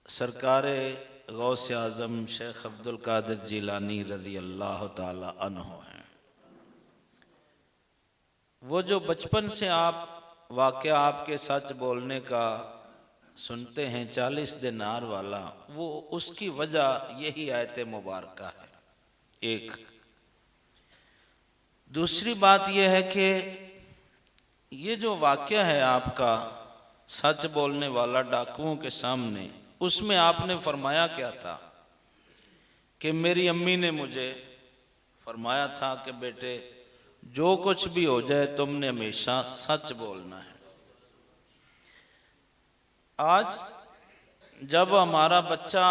सरकार गौस आज़म शेख अब्दुल कादिर जिलानी रज़ी अल्लाह ताला अन्हु हैं। वो जो बचपन से आप वाक़या आपके सच बोलने का सुनते हैं 40 दिनार वाला, वो उसकी वजह यही आयत मुबारक है। एक दूसरी बात यह है कि ये जो वाक़या है आपका सच बोलने वाला डाकुओं के सामने, उसमें आपने फरमाया क्या था कि मेरी अम्मी ने मुझे फरमाया था कि बेटे जो कुछ भी हो जाए तुमने हमेशा सच बोलना है। आज जब हमारा बच्चा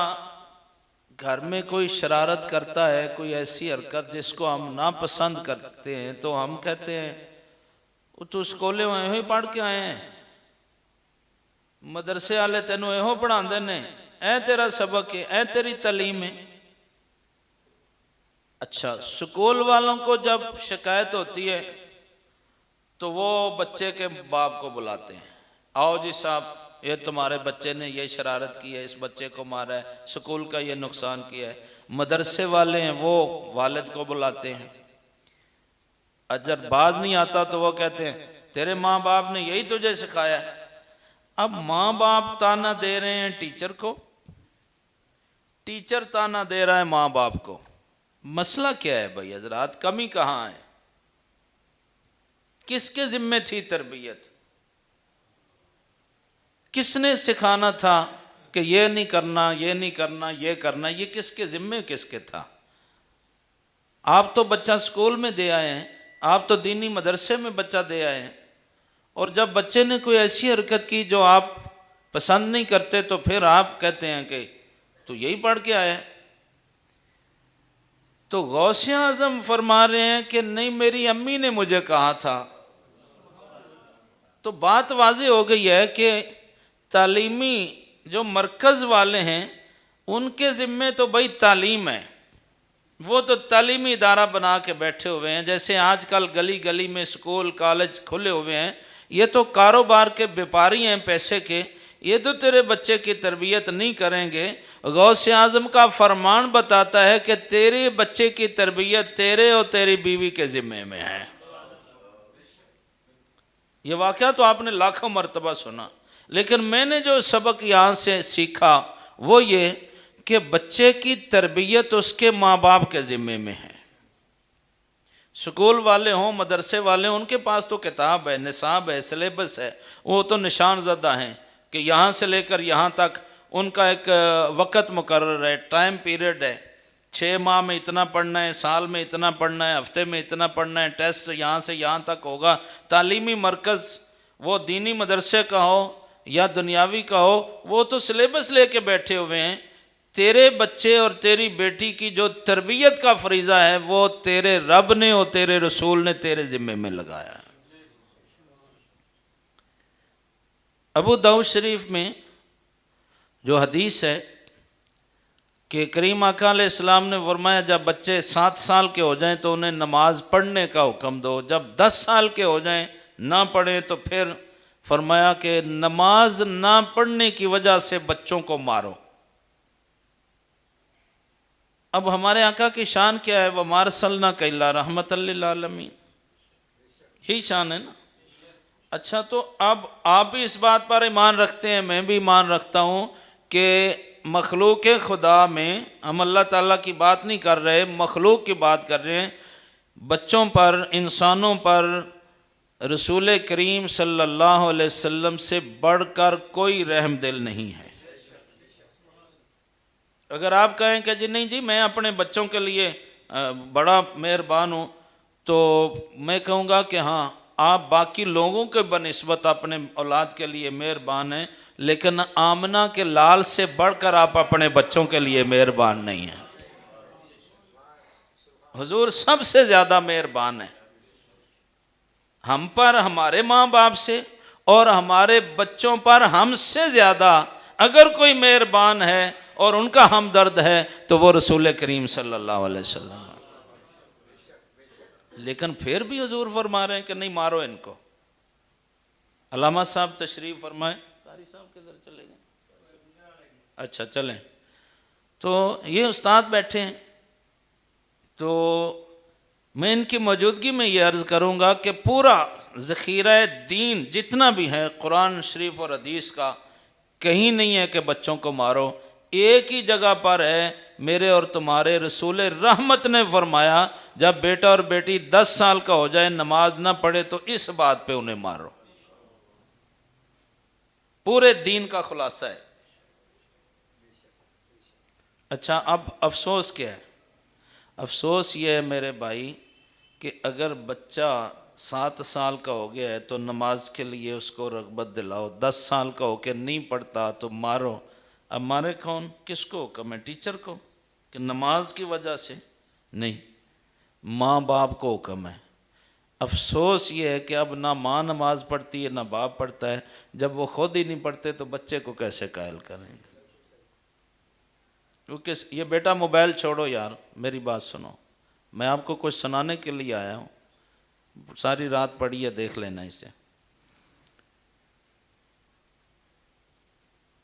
घर में कोई शरारत करता है, कोई ऐसी हरकत जिसको हम ना पसंद करते हैं, तो हम कहते हैं वो तो स्कूले में ही पढ़ के आए हैं, मदरसे वाले तेनों एहो पढ़ाते ने, ऐ तेरा सबक है, ऐ तेरी तालीम है। अच्छा, स्कूल वालों को जब शिकायत होती है तो वो बच्चे के बाप को बुलाते हैं, आओ जी साहब ये तुम्हारे बच्चे ने ये शरारत की है, इस बच्चे को मारा है, स्कूल का ये नुकसान किया है। मदरसे वाले हैं वो वालिद को बुलाते हैं। अगर बाज नहीं आता तो वो कहते हैं तेरे माँ बाप ने यही तुझे सिखाया। अब माँ बाप ताना दे रहे हैं टीचर को, टीचर ताना दे रहा है माँ बाप को। मसला क्या है भाई हजरात, कमी कहाँ है? किसके जिम्मे थी तरबियत? किसने सिखाना था कि ये नहीं करना, ये नहीं करना, ये करना? ये किसके जिम्मे किसके था? आप तो बच्चा स्कूल में दे आए हैं, आप तो दीनी मदरसे में बच्चा दे आए हैं, और जब बच्चे ने कोई ऐसी हरकत की जो आप पसंद नहीं करते तो फिर आप कहते हैं कि तू यही पढ़ के आया। तो गौसे आज़म फरमा रहे हैं कि नहीं, मेरी अम्मी ने मुझे कहा था। तो बात वाज़ेह हो गई है कि तालीमी जो मरकज़ वाले हैं उनके ज़िम्मे तो भाई तालीम है, वो तो तालीमी इदारा बना के बैठे हुए हैं। जैसे आजकल गली गली में स्कूल कॉलेज खुले हुए हैं, ये तो कारोबार के व्यापारी हैं पैसे के, ये तो तेरे बच्चे की तरबियत नहीं करेंगे। गौसे आज़म का फरमान बताता है कि तेरे बच्चे की तरबियत तेरे और तेरी बीवी के ज़िम्मे में है। ये वाक़या तो आपने लाखों मरतबा सुना, लेकिन मैंने जो सबक यहाँ से सीखा वो ये कि बच्चे की तरबियत उसके माँ बाप के ज़िम्मे में है। स्कूल वाले हों, मदरसे वाले हों, उनके पास तो किताब है, निसाब है, सिलेबस है, वो तो निशान ज़दा हैं कि यहाँ से लेकर यहाँ तक उनका एक वक़्त मुकर्रर है, टाइम पीरियड है। 6 माह में इतना पढ़ना है, साल में इतना पढ़ना है, हफ्ते में इतना पढ़ना है, टेस्ट यहाँ से यहाँ तक होगा। तालीमी मरकज़ वो दीनी मदरसे का हो या दुनियावी का हो, वो तो सिलेबस लेके बैठे हुए हैं। तेरे बच्चे और तेरी बेटी की जो तरबियत का फरीज़ा है वो तेरे रब ने और तेरे रसूल ने तेरे ज़िम्मे में लगाया है। अबू दाऊद शरीफ में जो हदीस है कि करीम आका अलैहिस्सलाम ने फरमाया जब बच्चे 7 साल के हो जाएं तो उन्हें नमाज पढ़ने का हुक्म दो, जब 10 साल के हो जाएं ना पढ़ें तो फिर फरमाया कि नमाज ना पढ़ने की वजह से बच्चों को मारो। अब हमारे आका की शान क्या है? वमा अरसलना इल्ला रहमतल लिल आलमीन, यही शान है ना। अच्छा, तो अब आप भी इस बात पर ईमान रखते हैं, मैं भी ईमान रखता हूँ कि मखलूक खुदा में, हम अल्लाह ताला की बात नहीं कर रहे, मखलूक की बात कर रहे हैं। बच्चों पर, इंसानों पर रसूल करीम सल्लल्लाहु अलैहि वसल्लम से बढ़कर कोई रहम दिल नहीं है। अगर आप कहें कि जी नहीं जी मैं अपने बच्चों के लिए बड़ा मेहरबान हूँ, तो मैं कहूँगा कि हाँ आप बाकी लोगों के बनिस्बत अपने औलाद के लिए मेहरबान हैं, लेकिन आमना के लाल से बढ़कर आप अपने बच्चों के लिए मेहरबान नहीं हैं। हुजूर सबसे ज़्यादा मेहरबान है हम पर, हमारे माँ बाप से, और हमारे बच्चों पर हमसे ज़्यादा अगर कोई मेहरबान है और उनका हमदर्द है तो वो रसूल करीम सल्लल्लाहु अलैहि वसल्लम। लेकिन फिर भी हुजूर फरमा रहे हैं कि नहीं मारो इनको। अल्लामा साहब तशरीफ फरमाए, कारी साहब किधर चले गए? अच्छा चलें। तो ये उस्ताद बैठे हैं, तो मैं इनकी मौजूदगी में ये अर्ज़ करूँगा कि पूरा ज़ख़ीरा दीन जितना भी है कुरान शरीफ और हदीस का, कहीं नहीं है कि बच्चों को मारो। एक ही जगह पर है, मेरे और तुम्हारे रसूल रहमत ने फरमाया जब बेटा और बेटी 10 साल का हो जाए नमाज ना पढ़े तो इस बात पे उन्हें मारो। पूरे दीन का खुलासा है। अच्छा, अब अफसोस क्या है? अफसोस ये है मेरे भाई कि अगर बच्चा 7 साल का हो गया है तो नमाज के लिए उसको रग़बत दिलाओ, 10 साल का होकर नहीं पढ़ता तो मारो। अब मारे कौन? किसको हुक्म है? टीचर को? कि नमाज की वजह से? नहीं, माँ बाप को हुक्म है। अफसोस ये है कि अब ना माँ नमाज पढ़ती है ना बाप पढ़ता है। जब वो खुद ही नहीं पढ़ते तो बच्चे को कैसे कायल करेंगे? क्योंकि ये बेटा मोबाइल छोड़ो यार, मेरी बात सुनो, मैं आपको कुछ सुनाने के लिए आया हूँ, सारी रात पढ़ी है, देख लेना इसे।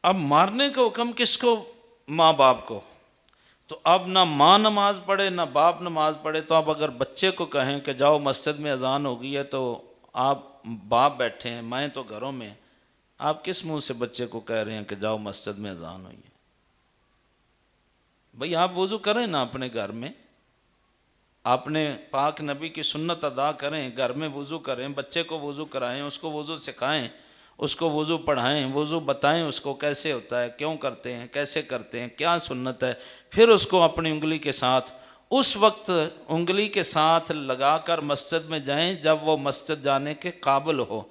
अब मारने का हुक्म किसको? माँ बाप को। तो अब ना माँ नमाज पढ़े ना बाप नमाज पढ़े, तो अब अगर बच्चे को कहें कि जाओ मस्जिद में अजान हो गई है, तो आप बाप बैठे हैं, मैं तो घरों में, आप किस मुंह से बच्चे को कह रहे हैं कि जाओ मस्जिद में अजान हुई है? भाई आप वज़ू करें ना अपने घर में, आपने पाक नबी की सुन्नत अदा करें, घर में वज़ू करें, बच्चे को वज़ू कराएं, उसको वज़ू सिखाएं, उसको वज़ू पढ़ाएं, वज़ू बताएं उसको कैसे होता है, क्यों करते हैं, कैसे करते हैं, क्या सुन्नत है। फिर उसको अपनी उंगली के साथ, उस वक्त उंगली के साथ लगाकर मस्जिद में जाएं जब वो मस्जिद जाने के काबिल हो।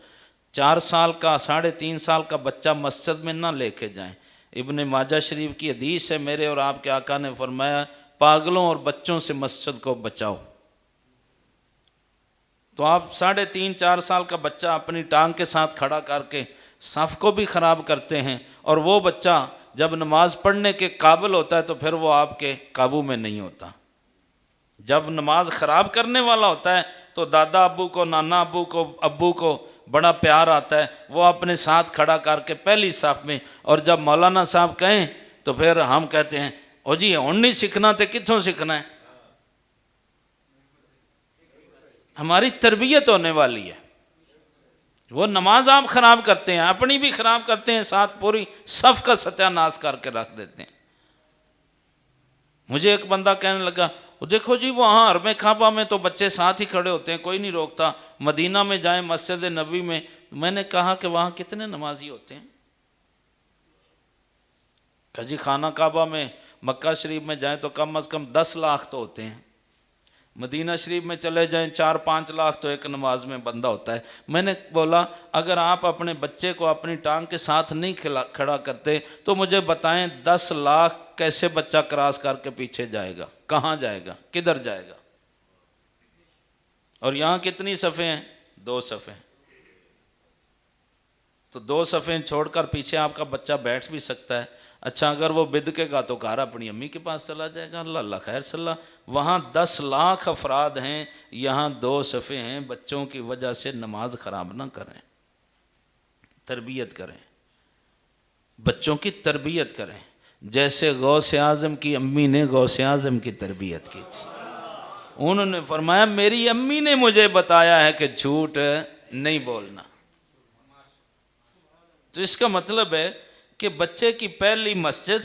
4 साल का 3.5 साल का बच्चा मस्जिद में ना लेके जाएं। इब्ने माजा शरीफ की हदीस है, मेरे और आपके आका ने फरमाया पागलों और बच्चों से मस्जिद को बचाओ। तो आप 3.5-4 साल का बच्चा अपनी टांग के साथ खड़ा करके सफ़ को भी ख़राब करते हैं, और वो बच्चा जब नमाज पढ़ने के काबिल होता है तो फिर वो आपके काबू में नहीं होता। जब नमाज ख़राब करने वाला होता है तो दादा अब्बू को, नाना अब्बू को बड़ा प्यार आता है, वो अपने साथ खड़ा करके पहली साफ में, और जब मौलाना साहब कहें तो फिर हम कहते हैं ओ जी हुण नहीं सीखना तो कित्थों सीखना है? हमारी तरबियत होने वाली है। वो नमाज आप ख़राब करते हैं, अपनी भी ख़राब करते हैं, साथ पूरी सफ़ का सत्यानाश करके रख देते हैं। मुझे एक बंदा कहने लगा, देखो जी वहाँ हरम काबा में तो बच्चे साथ ही खड़े होते हैं, कोई नहीं रोकता, मदीना में जाएं मस्जिद नबी में। मैंने कहा कि वहाँ कितने नमाजी होते हैं? कहा जी खाना काबा में मक्का शरीफ में जाएं तो कम अज़ कम 10 लाख तो होते हैं, मदीना शरीफ में चले जाएं 4-5 लाख तो एक नमाज में बंदा होता है। मैंने बोला अगर आप अपने बच्चे को अपनी टांग के साथ नहीं खड़ा करते तो मुझे बताएं 10 लाख कैसे बच्चा क्रॉस करके पीछे जाएगा? कहाँ जाएगा? किधर जाएगा? और यहाँ कितनी सफ़े हैं? 2 सफ़े। तो 2 सफ़े छोड़कर पीछे आपका बच्चा बैठ भी सकता है। अच्छा अगर वो बिदकेगा तो घर अपनी अम्मी के पास चला जाएगा, अल्लाह खैर सल्ला। वहाँ 10 लाख अफराद हैं, यहाँ 2 सफ़े हैं। बच्चों की वजह से नमाज ख़राब ना करें, तरबियत करें, बच्चों की तरबियत करें। जैसे गौसे आज़म की अम्मी ने गौसे आज़म की तरबियत की थी। उन्होंने फरमाया मेरी अम्मी ने मुझे बताया है कि झूठ नहीं बोलना। तो इसका मतलब है कि बच्चे की पहली मस्जिद,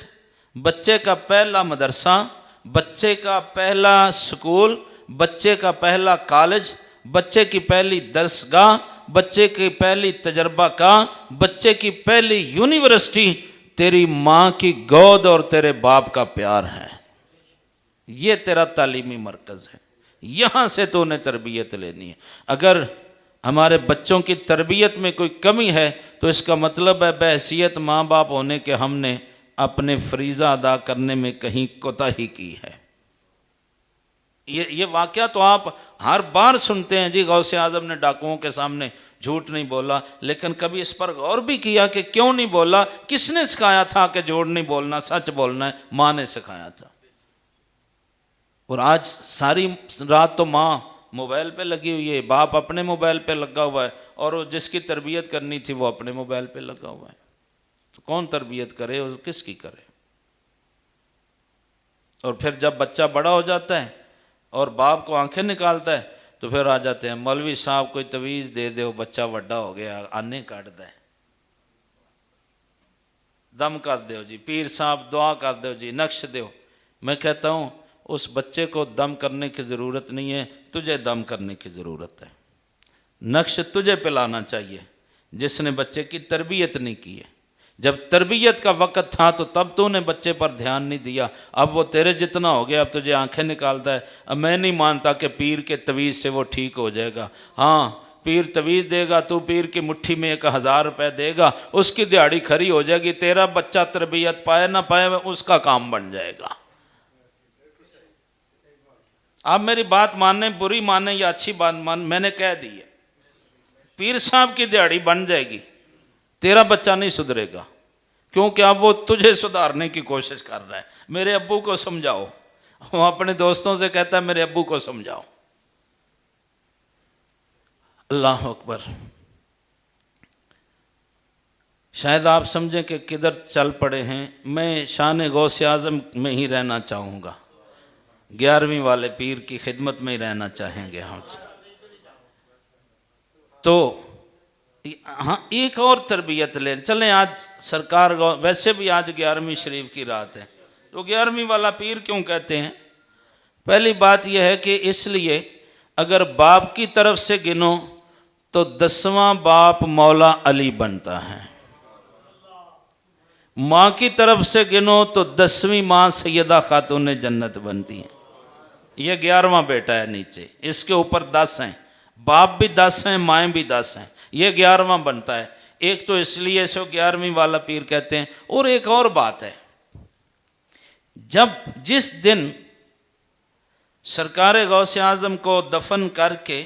बच्चे का पहला मदरसा, बच्चे का पहला स्कूल, बच्चे का पहला कॉलेज, बच्चे की पहली दरसगाह, बच्चे की पहली तजर्बा का, बच्चे की पहली यूनिवर्सिटी तेरी माँ की गोद और तेरे बाप का प्यार है। ये तेरा तालीमी मरकज़ है, यहाँ से तो उन्हें तरबियत लेनी है। अगर हमारे बच्चों की तरबियत में कोई कमी है तो इसका मतलब है बहैसियत माँ बाप होने के हमने अपने फरीज़ा अदा करने में कहीं कोताही की है। ये वाक़या तो आप हर बार सुनते हैं, जी गौसे आज़म ने डाकुओं के सामने झूठ नहीं बोला, लेकिन कभी इस पर गौर भी किया कि क्यों नहीं बोला? किसने सिखाया था कि झूठ नहीं बोलना, सच बोलना है? माँ ने सिखाया था। और आज सारी रात तो माँ मोबाइल पे लगी हुई है, बाप अपने मोबाइल पे लगा हुआ है, और जिसकी तरबियत करनी थी वो अपने मोबाइल पे लगा हुआ है। तो कौन तरबियत करे और किसकी करे? और फिर जब बच्चा बड़ा हो जाता है और बाप को आंखें निकालता है तो फिर आ जाते हैं, मौलवी साहब कोई तवीज़ दे दो, बच्चा बड़ा हो गया, आने काट दे, दम कर दो जी, पीर साहब दुआ कर दो जी, नक्श दो। मैं कहता हूँ उस बच्चे को दम करने की ज़रूरत नहीं है, तुझे दम करने की ज़रूरत है। नक्श तुझे पिलाना चाहिए जिसने बच्चे की तरबियत नहीं की है। जब तरबियत का वक़्त था तो तब तूने बच्चे पर ध्यान नहीं दिया, अब वो तेरे जितना हो गया, अब तुझे आंखें निकालता है। अब मैं नहीं मानता कि पीर के तवीज़ से वो ठीक हो जाएगा। हाँ, पीर तवीज़ देगा, तू पीर की मुट्ठी में 1000 रुपये देगा, उसकी दिहाड़ी खरी हो जाएगी, तेरा बच्चा तरबियत पाए ना पाए उसका काम बन जाएगा। आप मेरी बात माने, बुरी माने या अच्छी बात मान, मैंने कह दी है, पीर साहब की दिहाड़ी बन जाएगी, तेरा बच्चा नहीं सुधरेगा, क्योंकि अब वो तुझे सुधारने की कोशिश कर रहा है। मेरे अब्बू को समझाओ, वो अपने दोस्तों से कहता है मेरे अब्बू को समझाओ। अल्लाह अकबर। शायद आप समझें कि किधर चल पड़े हैं। मैं शान गौसे आज़म में ही रहना चाहूँगा, 11वीं वाले पीर की खिदमत में ही रहना चाहेंगे हम। तो हाँ, एक और तरबियत ले चलें। आज सरकार वैसे भी आज 11वीं शरीफ की रात है, तो 11वीं वाला पीर क्यों कहते हैं? पहली बात यह है कि इसलिए अगर बाप की तरफ से गिनो तो 10वां बाप मौला अली बनता है, माँ की तरफ से गिनो तो 10वीं माँ सैयदा खातून जन्नत बनती है। यह 11वां बेटा है नीचे, इसके ऊपर 10 हैं, बाप भी 10 हैं, माएँ भी 10 हैं, ये 11वां बनता है। एक तो इसलिए इसे 11वीं वाला पीर कहते हैं। और एक और बात है, जिस दिन सरकार गौसे आज़म को दफन करके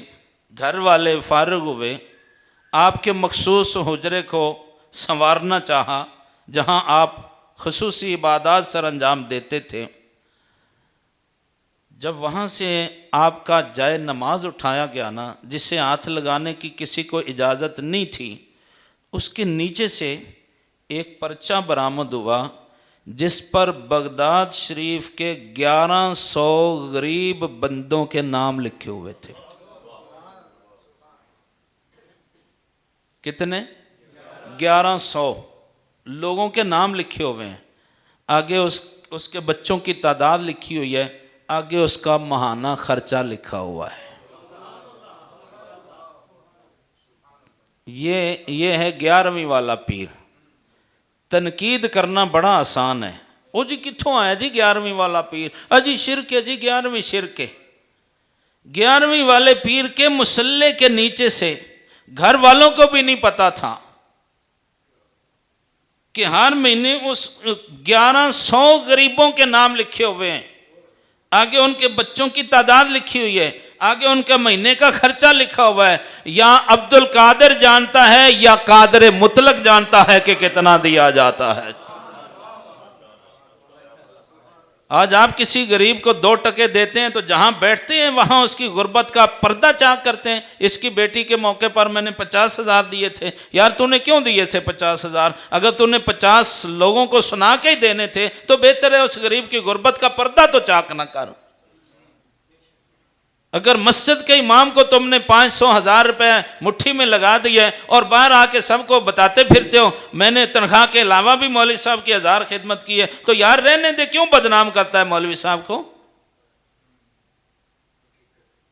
घर वाले फारिग हुए, आपके मखसूस हुजरे को संवारना चाहा, जहां आप खुसूसी इबादत सर अंजाम देते थे, जब वहाँ से आपका जाए नमाज उठाया गया ना, जिसे हाथ लगाने की किसी को इजाज़त नहीं थी, उसके नीचे से एक पर्चा बरामद हुआ जिस पर बगदाद शरीफ के 1100 गरीब बंदों के नाम लिखे हुए थे। कितने? 1100 लोगों के नाम लिखे हुए हैं। आगे उसके बच्चों की तादाद लिखी हुई है, आगे उसका माहाना खर्चा लिखा हुआ है। ये है 11वीं वाला पीर। तनकीद करना बड़ा आसान है। ओ जी कित्थों आया जी 11वीं वाला पीर? अजी शिरक है जी, 11वीं शिरक है। 11वीं वाले पीर के मुसल्ले के नीचे से घर वालों को भी नहीं पता था कि हर महीने उस 1100 गरीबों के नाम लिखे हुए हैं, आगे उनके बच्चों की तादाद लिखी हुई है, आगे उनका महीने का खर्चा लिखा हुआ है। या अब्दुल कादिर जानता है या कादिर मुतलक जानता है कि कितना दिया जाता है। आज आप किसी गरीब को 2 टके देते हैं तो जहां बैठते हैं वहां उसकी गुर्बत का पर्दा चाक करते हैं। इसकी बेटी के मौके पर मैंने 50,000 दिए थे। यार तूने क्यों दिए थे 50,000? अगर तूने 50 लोगों को सुना के ही देने थे तो बेहतर है उस गरीब की गुर्बत का पर्दा तो चाक ना कर। अगर मस्जिद के इमाम को तुमने 500,000 रुपए मुट्ठी में लगा दिए और बाहर आके सबको बताते फिरते हो मैंने तनख्वाह के अलावा भी मौलवी साहब की 1000 खिदमत की है, तो यार रहने दे, क्यों बदनाम करता है मौलवी साहब को?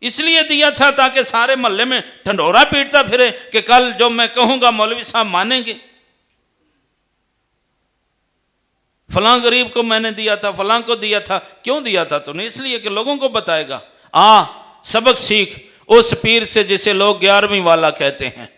इसलिए दिया था ताकि सारे मोहल्ले में ढंढोरा पीटता फिरे कि कल जो मैं कहूंगा मौलवी साहब मानेंगे। फलां गरीब को मैंने दिया था, फलां को दिया था। क्यों दिया था तूने? इसलिए कि लोगों को बताएगा। सबक सीख उस पीर से जिसे लोग 11वीं वाला कहते हैं।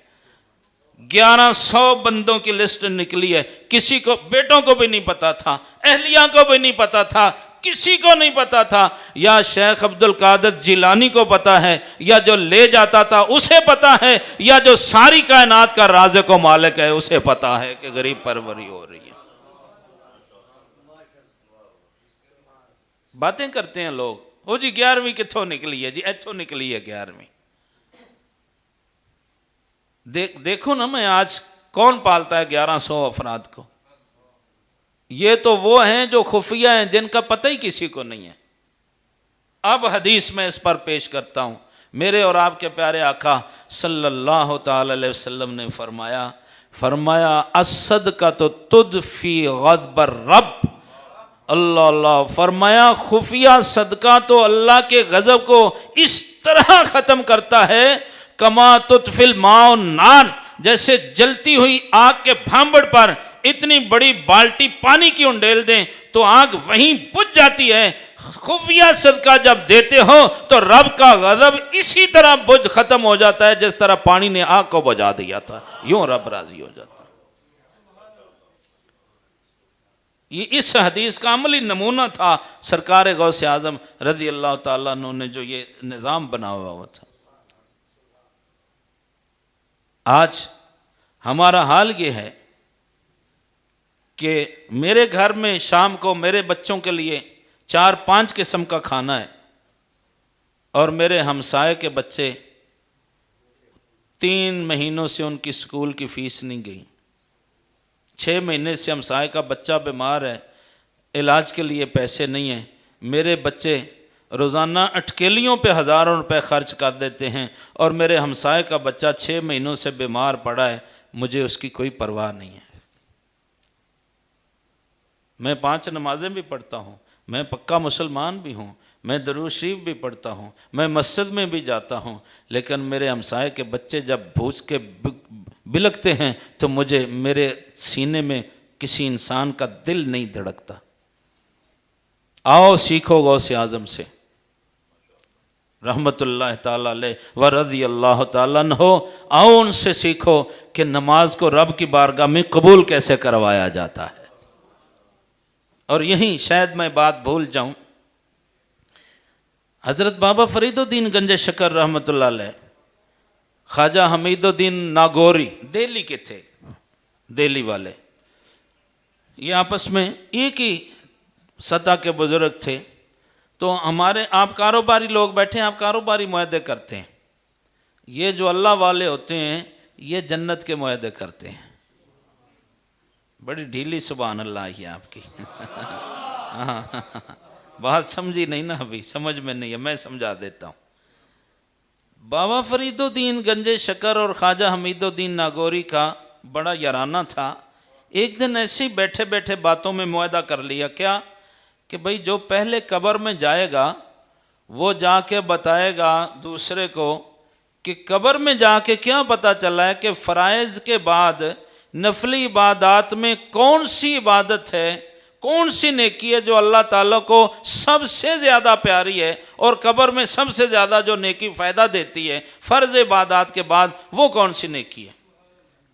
1100 बंदों की लिस्ट निकली है, किसी को, बेटों को भी नहीं पता था, अहलिया को भी नहीं पता था, किसी को नहीं पता था। या शेख अब्दुल कादिर जिलानी को पता है, या जो ले जाता था उसे पता है, या जो सारी कायनात का राज़िक व मालिक है उसे पता है कि गरीब परवरी हो रही है। बातें करते हैं लोग, ओ जी 11वीं कित्थों निकली है जी? इत्थों निकली है 11वीं। देखो ना, मैं आज कौन पालता है 1100 अफराद को? ये तो वो हैं जो खुफिया हैं, जिनका पता ही किसी को नहीं है। अब हदीस में इस पर पेश करता हूँ। मेरे और आपके प्यारे आका सल्लल्लाहु ताला अलैहि वसल्लम ने फरमाया असद का तो तुद फी गदबर रब, अल्लाह अल्लाह, फरमाया खुफिया सदका तो अल्लाह के गजब को इस तरह खत्म करता है, कमा तुतफिल माओ नान, जैसे जलती हुई आग के भांबड़ पर इतनी बड़ी बाल्टी पानी की उंडेल दें तो आग वहीं बुझ जाती है। खुफिया सदका जब देते हो तो रब का गजब इसी तरह बुझ खत्म हो जाता है जिस तरह पानी ने आग को बुझा दिया था, यूं रब राजी हो जाता है। ये इस हदीस का अमली नमूना था सरकार गौसे आजम रज़ी अल्लाह ताला अन्हु ने जो ये निज़ाम बना हुआ था। आज हमारा हाल ये है कि मेरे घर में शाम को मेरे बच्चों के लिए 4-5 किस्म का खाना है और मेरे हमसाए के बच्चे 3 महीनों से उनकी स्कूल की फीस नहीं गई। 6 महीने से हमसाए का बच्चा बीमार है, इलाज के लिए पैसे नहीं हैं। मेरे बच्चे रोज़ाना अटकेलियों पे हज़ारों रुपए खर्च कर देते हैं और मेरे हमसाए का बच्चा 6 महीनों से बीमार पड़ा है, मुझे उसकी कोई परवाह नहीं है। मैं 5 नमाजें भी पढ़ता हूँ, मैं पक्का मुसलमान भी हूँ, मैं दरूद शरीफ भी पढ़ता हूँ, मैं मस्जिद में भी जाता हूँ, लेकिन मेरे हमसाए के बच्चे जब भूख के बिलकते हैं तो मुझे मेरे सीने में किसी इंसान का दिल नहीं धड़कता। आओ सीखो गौसे आजम से रहमतुल्लाह ताला अलैह व रज़ी अल्लाह ताला अन्हु, आओ उनसे सीखो कि नमाज को रब की बारगाह में कबूल कैसे करवाया जाता है। और यहीं शायद मैं बात भूल जाऊं, हज़रत बाबा फरीदुद्दीन गंजे शकर रहमतुल्लाह अलैह, ख्वाजा हमीदुद्दीन नागौरी दिल्ली के थे, दिल्ली वाले, ये आपस में एक ही सतह के बुजुर्ग थे। तो हमारे आप कारोबारी लोग बैठे हैं, आप कारोबारी मुआहदे करते हैं, ये जो अल्लाह वाले होते हैं ये जन्नत के मुआहदे करते हैं। बड़ी ढीली सुभान अल्लाह ही आपकी बात समझी नहीं ना, अभी समझ में नहीं है, मैं समझा देता हूँ। बाबा फरीदुद्दीन गंजे शकर और ख्वाजा हमीदुद्दीन नागौरी का बड़ा याराना था। एक दिन ऐसे ही बैठे बैठे बातों में मुआहदा कर लिया, क्या कि भाई जो पहले कब्र में जाएगा वो जाके बताएगा दूसरे को कि कब्र में जाके क्या पता चला है कि फ़राइज़ के बाद नफली इबादत में कौन सी इबादत है, कौन सी नेकी है जो अल्लाह ताला को सबसे ज़्यादा प्यारी है और कब्र में सबसे ज़्यादा जो नेकी फ़ायदा देती है फ़र्ज़ इबादत के बाद, वो कौन सी नेकी है।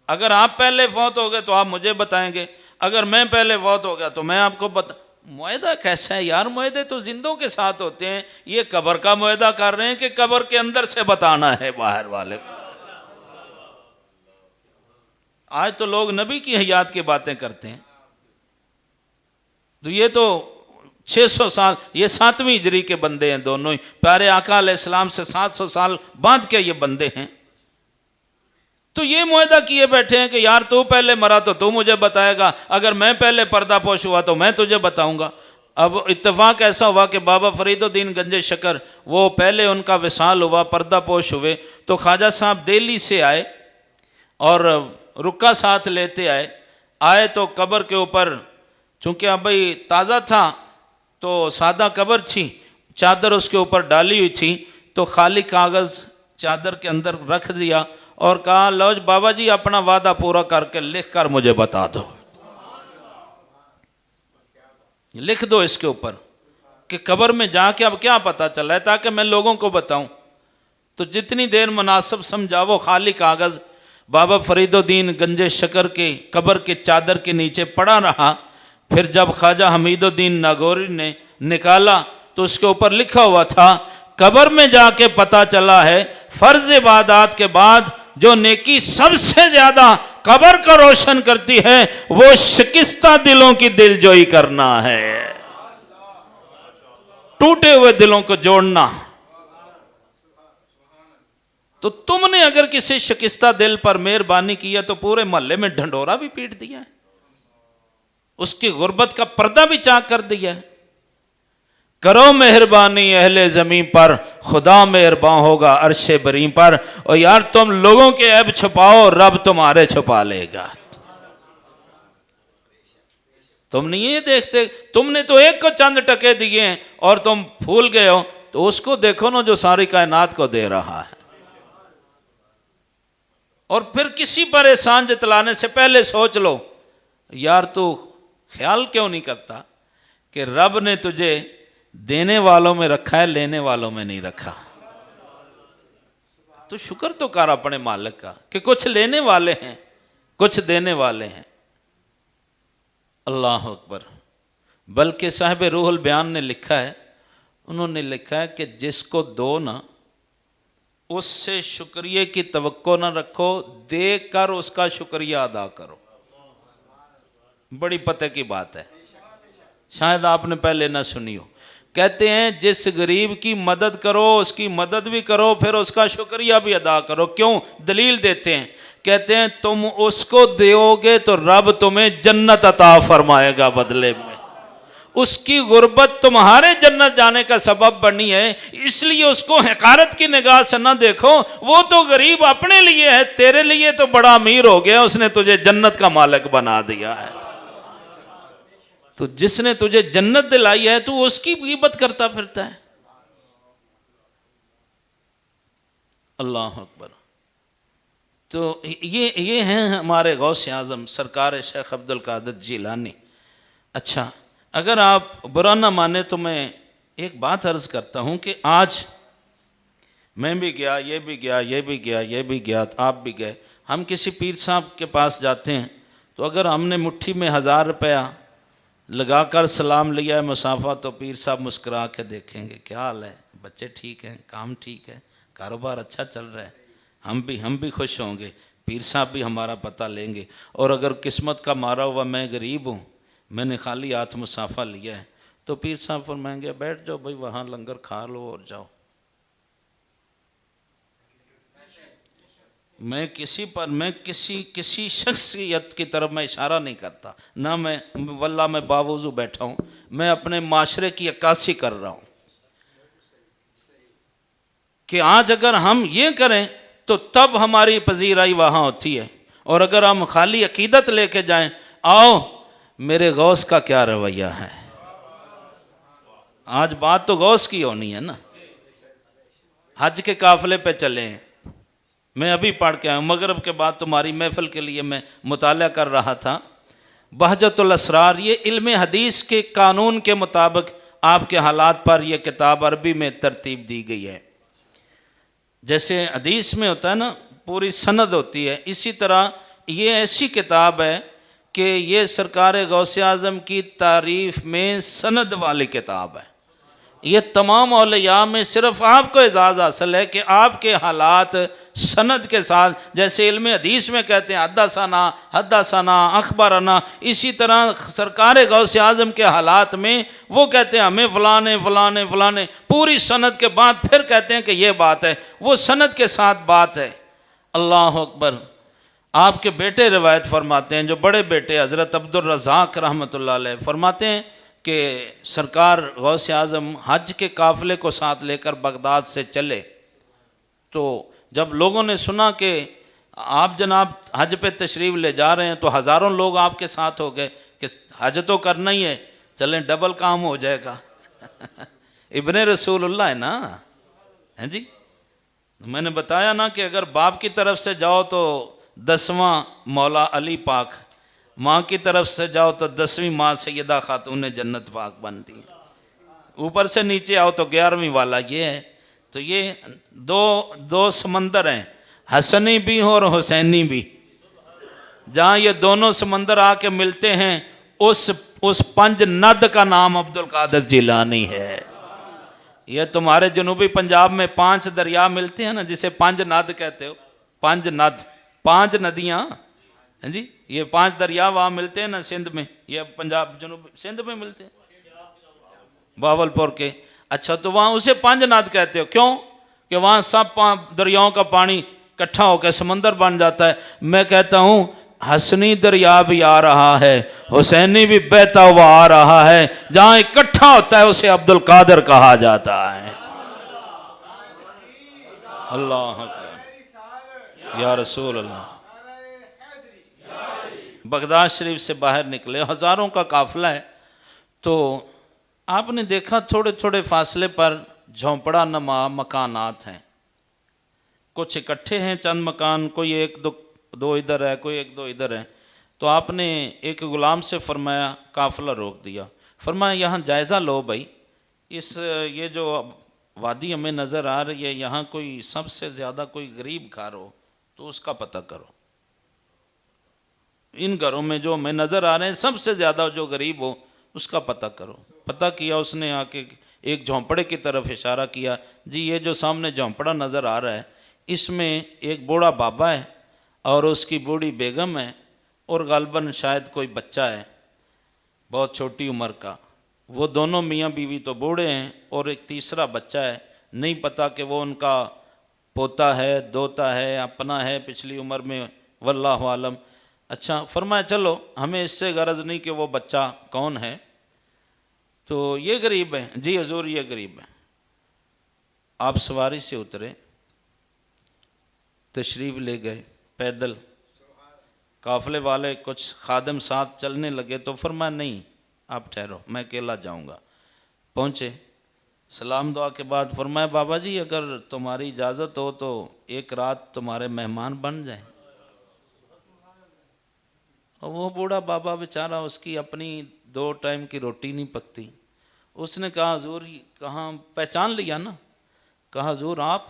अगर आप पहले फौत हो गए तो आप मुझे बताएंगे, अगर मैं पहले फौत हो गया तो मैं आपको बता। मुआहदा कैसा है यार, मुआहदे तो जिंदों के साथ होते हैं, ये कब्र का मुआहदा कर रहे हैं कि कब्र के अंदर से बताना है बाहर वाले को। आज तो लोग नबी की हयात की बातें करते हैं, तो ये तो 600 साल, ये 7वीं हिजरी के बंदे हैं दोनों ही, प्यारे आका अलैहिस्सलाम से 700 साल बाद के ये बंदे हैं। तो ये मुआहदा किए बैठे हैं कि यार तू पहले मरा तो तू मुझे बताएगा, अगर मैं पहले पर्दापोश हुआ तो मैं तुझे बताऊंगा। अब इत्तेफाक ऐसा हुआ कि बाबा फरीदुद्दीन गंजे शकर, वो पहले उनका विसाल हुआ, पर्दापोश हुए, तो ख्वाजा साहब दिल्ली से आए और रुक्का साथ लेते आए तो कब्र के ऊपर, चूँकि अब भाई ताज़ा था तो सादा कब्र थी, चादर उसके ऊपर डाली हुई थी, तो खाली कागज़ चादर के अंदर रख दिया और कहा लो बाबा जी अपना वादा पूरा करके लिख कर मुझे बता दो, लिख दो इसके ऊपर कि कब्र में जाके अब क्या पता चला है, ताकि मैं लोगों को बताऊं। तो जितनी देर मुनासिब समझा वो खाली कागज़ बाबा फरीदुद्दीन गंजे शकर के कब्र के चादर के नीचे पड़ा रहा। फिर जब ख्वाजा हमीदुद्दीन नागौरी ने निकाला तो उसके ऊपर लिखा हुआ था, कब्र में जाके पता चला है फर्ज इबादत के बाद जो नेकी सबसे ज्यादा कब्र को रोशन करती है वो शिकस्ता दिलों की दिलजोई करना है, टूटे हुए दिलों को जोड़ना। तो तुमने अगर किसी शिकस्ता दिल पर मेहरबानी किया तो पूरे मोहल्ले में ढंडोरा भी पीट दिया है। उसकी गुर्बत का पर्दा भी चाक कर दिया है। करो मेहरबानी अहले ज़मीं पर, खुदा मेहरबान होगा अर्शे बरी पर। और यार तुम लोगों के ऐब छुपाओ, रब तुम्हारे छुपा लेगा। तुम नहीं ये देखते, तुमने तो एक को चंद टके दिए हैं और तुम भूल गए हो, तो उसको देखो ना जो सारी कायनात को दे रहा है। और फिर किसी पर एहसान जतलाने से पहले सोच लो, यार तू ख्याल क्यों नहीं करता कि रब ने तुझे देने वालों में रखा है, लेने वालों में नहीं रखा। तो शुक्र तो कर अपने मालिक का कि कुछ लेने वाले हैं, कुछ देने वाले हैं। अल्लाह अकबर। बल्कि साहिब रूहुल बयान ने लिखा है, उन्होंने लिखा है कि जिसको दो ना उससे शुक्रिया की तवक्को ना रखो, दे कर उसका शुक्रिया अदा करो। बड़ी पते की बात है, शायद आपने पहले ना सुनी हो। कहते हैं जिस गरीब की मदद करो उसकी मदद भी करो, फिर उसका शुक्रिया भी अदा करो। क्यों? दलील देते हैं, कहते हैं तुम उसको दोगे तो रब तुम्हें जन्नत अता फरमाएगा बदले में। उसकी गुर्बत तुम्हारे जन्नत जाने का सबब बनी है, इसलिए उसको हकारत की निगाह से ना देखो। वो तो गरीब अपने लिए है, तेरे लिए तो बड़ा अमीर हो गया, उसने तुझे जन्नत का मालिक बना दिया है। तो जिसने तुझे जन्नत दिलाई है तू उसकी गीबत करता फिरता है। अल्लाह अकबर। तो ये हैं हमारे गौस आज़म सरकार शेख अब्दुल कादिर जिलानी। अच्छा, अगर आप बुरा ना माने तो मैं एक बात अर्ज करता हूँ कि आज मैं भी गया, ये भी गया, ये भी गया, ये भी गया, आप भी गए। हम किसी पीर साहब के पास जाते हैं तो अगर हमने मुट्ठी में 1000 रुपया लगाकर सलाम लिया है मुसाफा, तो पीर साहब मुस्कुरा के देखेंगे, क्या हाल है, बच्चे ठीक हैं, काम ठीक है, कारोबार अच्छा चल रहा है, हम भी खुश होंगे, पीर साहब भी हमारा पता लेंगे। और अगर किस्मत का मारा हुआ मैं गरीब हूँ, मैंने खाली हाथ मुसाफा लिया है, तो पीर साहब फरमाएंगे बैठ जाओ भाई, वहाँ लंगर खा लो और जाओ। मैं किसी शख्सियत की तरफ मैं इशारा नहीं करता, ना मैं वल्ला मैं बावजू बैठा हूँ, मैं अपने माशरे की अक्कासी कर रहा हूँ कि आज अगर हम ये करें तो तब हमारी पजीराई वहाँ होती है। और अगर हम खाली अकीदत लेके जाएं, आओ मेरे गौस का क्या रवैया है, आज बात तो गौस की होनी है ना। हज के काफिले पे चले हैं, मैं अभी पढ़ के आया, मगरब के बाद तुम्हारी महफिल के लिए मैं मुताला कर रहा था बहजतुल असरार। ये इल्म हदीस के कानून के मुताबिक आपके हालात पर यह किताब अरबी में तरतीब दी गई है। जैसे हदीस में होता है ना पूरी सनद होती है, इसी तरह ये ऐसी किताब है कि ये सरकार गौसे आज़म की तारीफ़ में सनद वाली किताब है। ये तमाम औलिया में सिर्फ आपको एजाज़ हासिल है कि आपके हालात सनद के साथ, जैसे इल्म हदीस में कहते हैं हद्दासना अखबारना, इसी तरह सरकार गौसे आज़म के हालात में वो कहते हैं हमें फ़लाने फ़लाने फ़लाने, पूरी सनद के बाद फिर कहते हैं कि ये बात है, वो सनद के साथ बात है। अल्लाह अकबर। आपके बेटे रिवायत फरमाते हैं, जो बड़े बेटे हज़रत अब्दुल रज़ाक रहमतुल्लाह अलैह फरमाते हैं कि सरकार गौसे आज़म हज के काफ़िले को साथ लेकर बगदाद से चले, तो जब लोगों ने सुना कि आप जनाब हज पे तशरीफ़ ले जा रहे हैं, तो हज़ारों लोग आपके साथ हो गए कि हज तो करना ही है, चलें डबल काम हो जाएगा। इब्ने रसूलुल्लाह है ना, हैं जी। मैंने बताया ना कि अगर बाप की तरफ से जाओ तो 10वां मौला अली पाक, माँ की तरफ से जाओ तो 10वीं माँ सैयदा खातून जन्नत पाक बनती है, ऊपर से नीचे आओ तो 11वीं वाला ये है। तो ये दो समंदर हैं, हसनी भी और हुसैनी भी, जहाँ ये दोनों समंदर आके मिलते हैं, उस पंज नद का नाम अब्दुल कादिर जिलानी है। ये तुम्हारे जनूबी पंजाब में 5 दरिया मिलते हैं ना, जिसे पंज नद कहते हो, पांच नदियाँ हैं जी। ये 5 दरिया वहाँ मिलते हैं ना सिंध में, ये पंजाब जनूब सिंध में मिलते हैं, बावलपुर के। अच्छा, तो वहाँ उसे पंज नद कहते हो, क्यों? कि वहाँ सब 5 दरियाओं का पानी इकट्ठा होकर समंदर बन जाता है। मैं कहता हूँ हसनी दरिया भी आ रहा है, हुसैनी भी बहता हुआ आ रहा है। जहां इकट्ठा होता है उसे अब्दुल कादिर कहा जाता है। अल्लाह अकबर या रसूल अल्लाह। बगदाद शरीफ से बाहर निकले, हजारों का काफिला है। तो आपने देखा थोड़े थोड़े फासले पर झोंपड़ा नमा मकानात हैं, कुछ इकट्ठे हैं चंद मकान, कोई एक दो इधर है, कोई एक दो इधर है। तो आपने एक गुलाम से फरमाया, काफिला रोक दिया, फरमाया यहाँ जायज़ा लो भाई, ये जो वादी हमें नज़र आ रही है, यहाँ कोई सबसे ज़्यादा कोई गरीब घर हो तो उसका पता करो। इन घरों में जो हमें नज़र आ रहे हैं सबसे ज़्यादा जो गरीब हो उसका पता करो। पता किया, उसने आके एक झोंपड़े की तरफ इशारा किया, जी ये जो सामने झोंपड़ा नज़र आ रहा है इसमें एक बूढ़ा बाबा है और उसकी बूढ़ी बेगम है और गालबन शायद कोई बच्चा है बहुत छोटी उम्र का। वो दोनों मियाँ बीवी तो बूढ़े हैं और एक तीसरा बच्चा है, नहीं पता कि वो उनका पोता है, दोता है, अपना है, पिछली उम्र में, वल्लाहु आलम। अच्छा, फरमाया चलो हमें इससे गरज नहीं कि वो बच्चा कौन है, तो ये गरीब है, जी हजूर ये गरीब है। आप सवारी से उतरे, तशरीफ़ ले गए पैदल, काफ़िले वाले कुछ खादम साथ चलने लगे तो फरमाया नहीं आप ठहरो, मैं अकेला जाऊंगा। पहुँचे, सलाम दुआ के बाद फरमाया बाबा जी अगर तुम्हारी इजाज़त हो तो एक रात तुम्हारे मेहमान बन जाए। और वो बूढ़ा बाबा बेचारा, उसकी अपनी 2 टाइम की रोटी नहीं पकती। उसने कहा हुजूर, कहाँ पहचान लिया ना? कहा हुजूर आप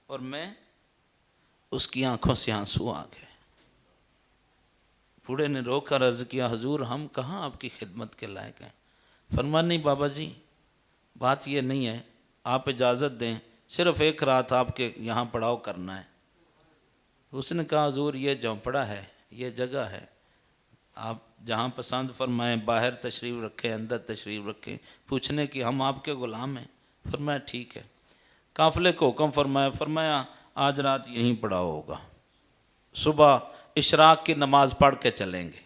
और मैं। उसकी आंखों से आंसू आ गए। बूढ़े ने रोकर अर्ज किया, हुजूर हम कहाँ आपकी खिदमत के लायक हैं। फरमाया नहीं बाबा जी, बात ये नहीं है, आप इजाज़त दें, सिर्फ एक रात आपके यहाँ पड़ाव करना है। उसने कहा हुजूर ये झोंपड़ा है, ये जगह है, आप जहाँ पसंद फरमाएं, बाहर तशरीफ़ रखें, अंदर तशरीफ़ रखें, पूछने की हम आपके ग़ुलाम हैं। फरमाया ठीक है। काफ़िले को हुक्म फरमाया, फरमाया आज रात यहीं पड़ा होगा, सुबह इशराक की नमाज़ पढ़ के चलेंगे।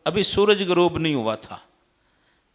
अभी सूरज ग़ुरूब नहीं हुआ था,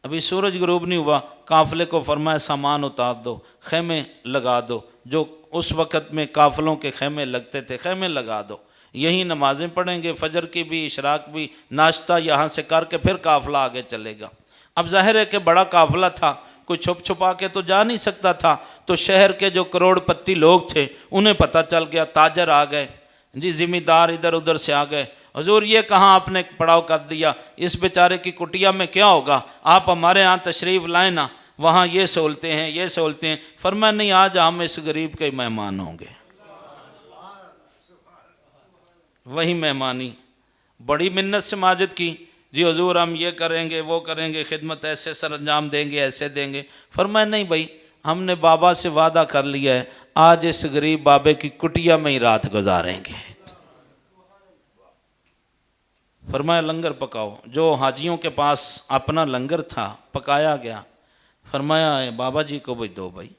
अभी सूरज ग़ुरूब नहीं हुआ। काफ़िले को फरमाया सामान उतार दो, खेमे लगा दो, जो उस वक़्त में काफ़िलों के खेमे लगते थे खेमे लगा दो, यहीं नमाज़ें पढ़ेंगे, फजर की भी इशराक भी, नाश्ता यहाँ से करके फिर काफ़िला आगे चलेगा। अब जाहिर है कि बड़ा काफ़िला था, कोई छुप छुपा के तो जा नहीं सकता था। तो शहर के जो करोड़पति लोग थे उन्हें पता चल गया, ताजर आ गए जी, ज़िम्मेदार इधर उधर से आ गए, हुजूर ये कहाँ आपने पड़ाव कर दिया, इस बेचारे की कुटिया में क्या होगा, आप हमारे यहाँ तशरीफ़ लाए ना, वहाँ ये सहूलतें हैं, ये सहूलतें हैं। फरमाया नहीं, आज हम इस गरीब के मेहमान होंगे। वही मेहमानी, बड़ी मिन्नत से माजिद की, जी हुजूर हम ये करेंगे वो करेंगे, खिदमत ऐसे सर अंजाम देंगे, ऐसे देंगे। फरमाया नहीं भाई, हमने बाबा से वादा कर लिया है, आज इस गरीब बाबे की कुटिया में ही रात गुजारेंगे। फरमाया लंगर पकाओ। जो हाजियों के पास अपना लंगर था पकाया गया। फरमाया बाबा जी को भी दो भाई,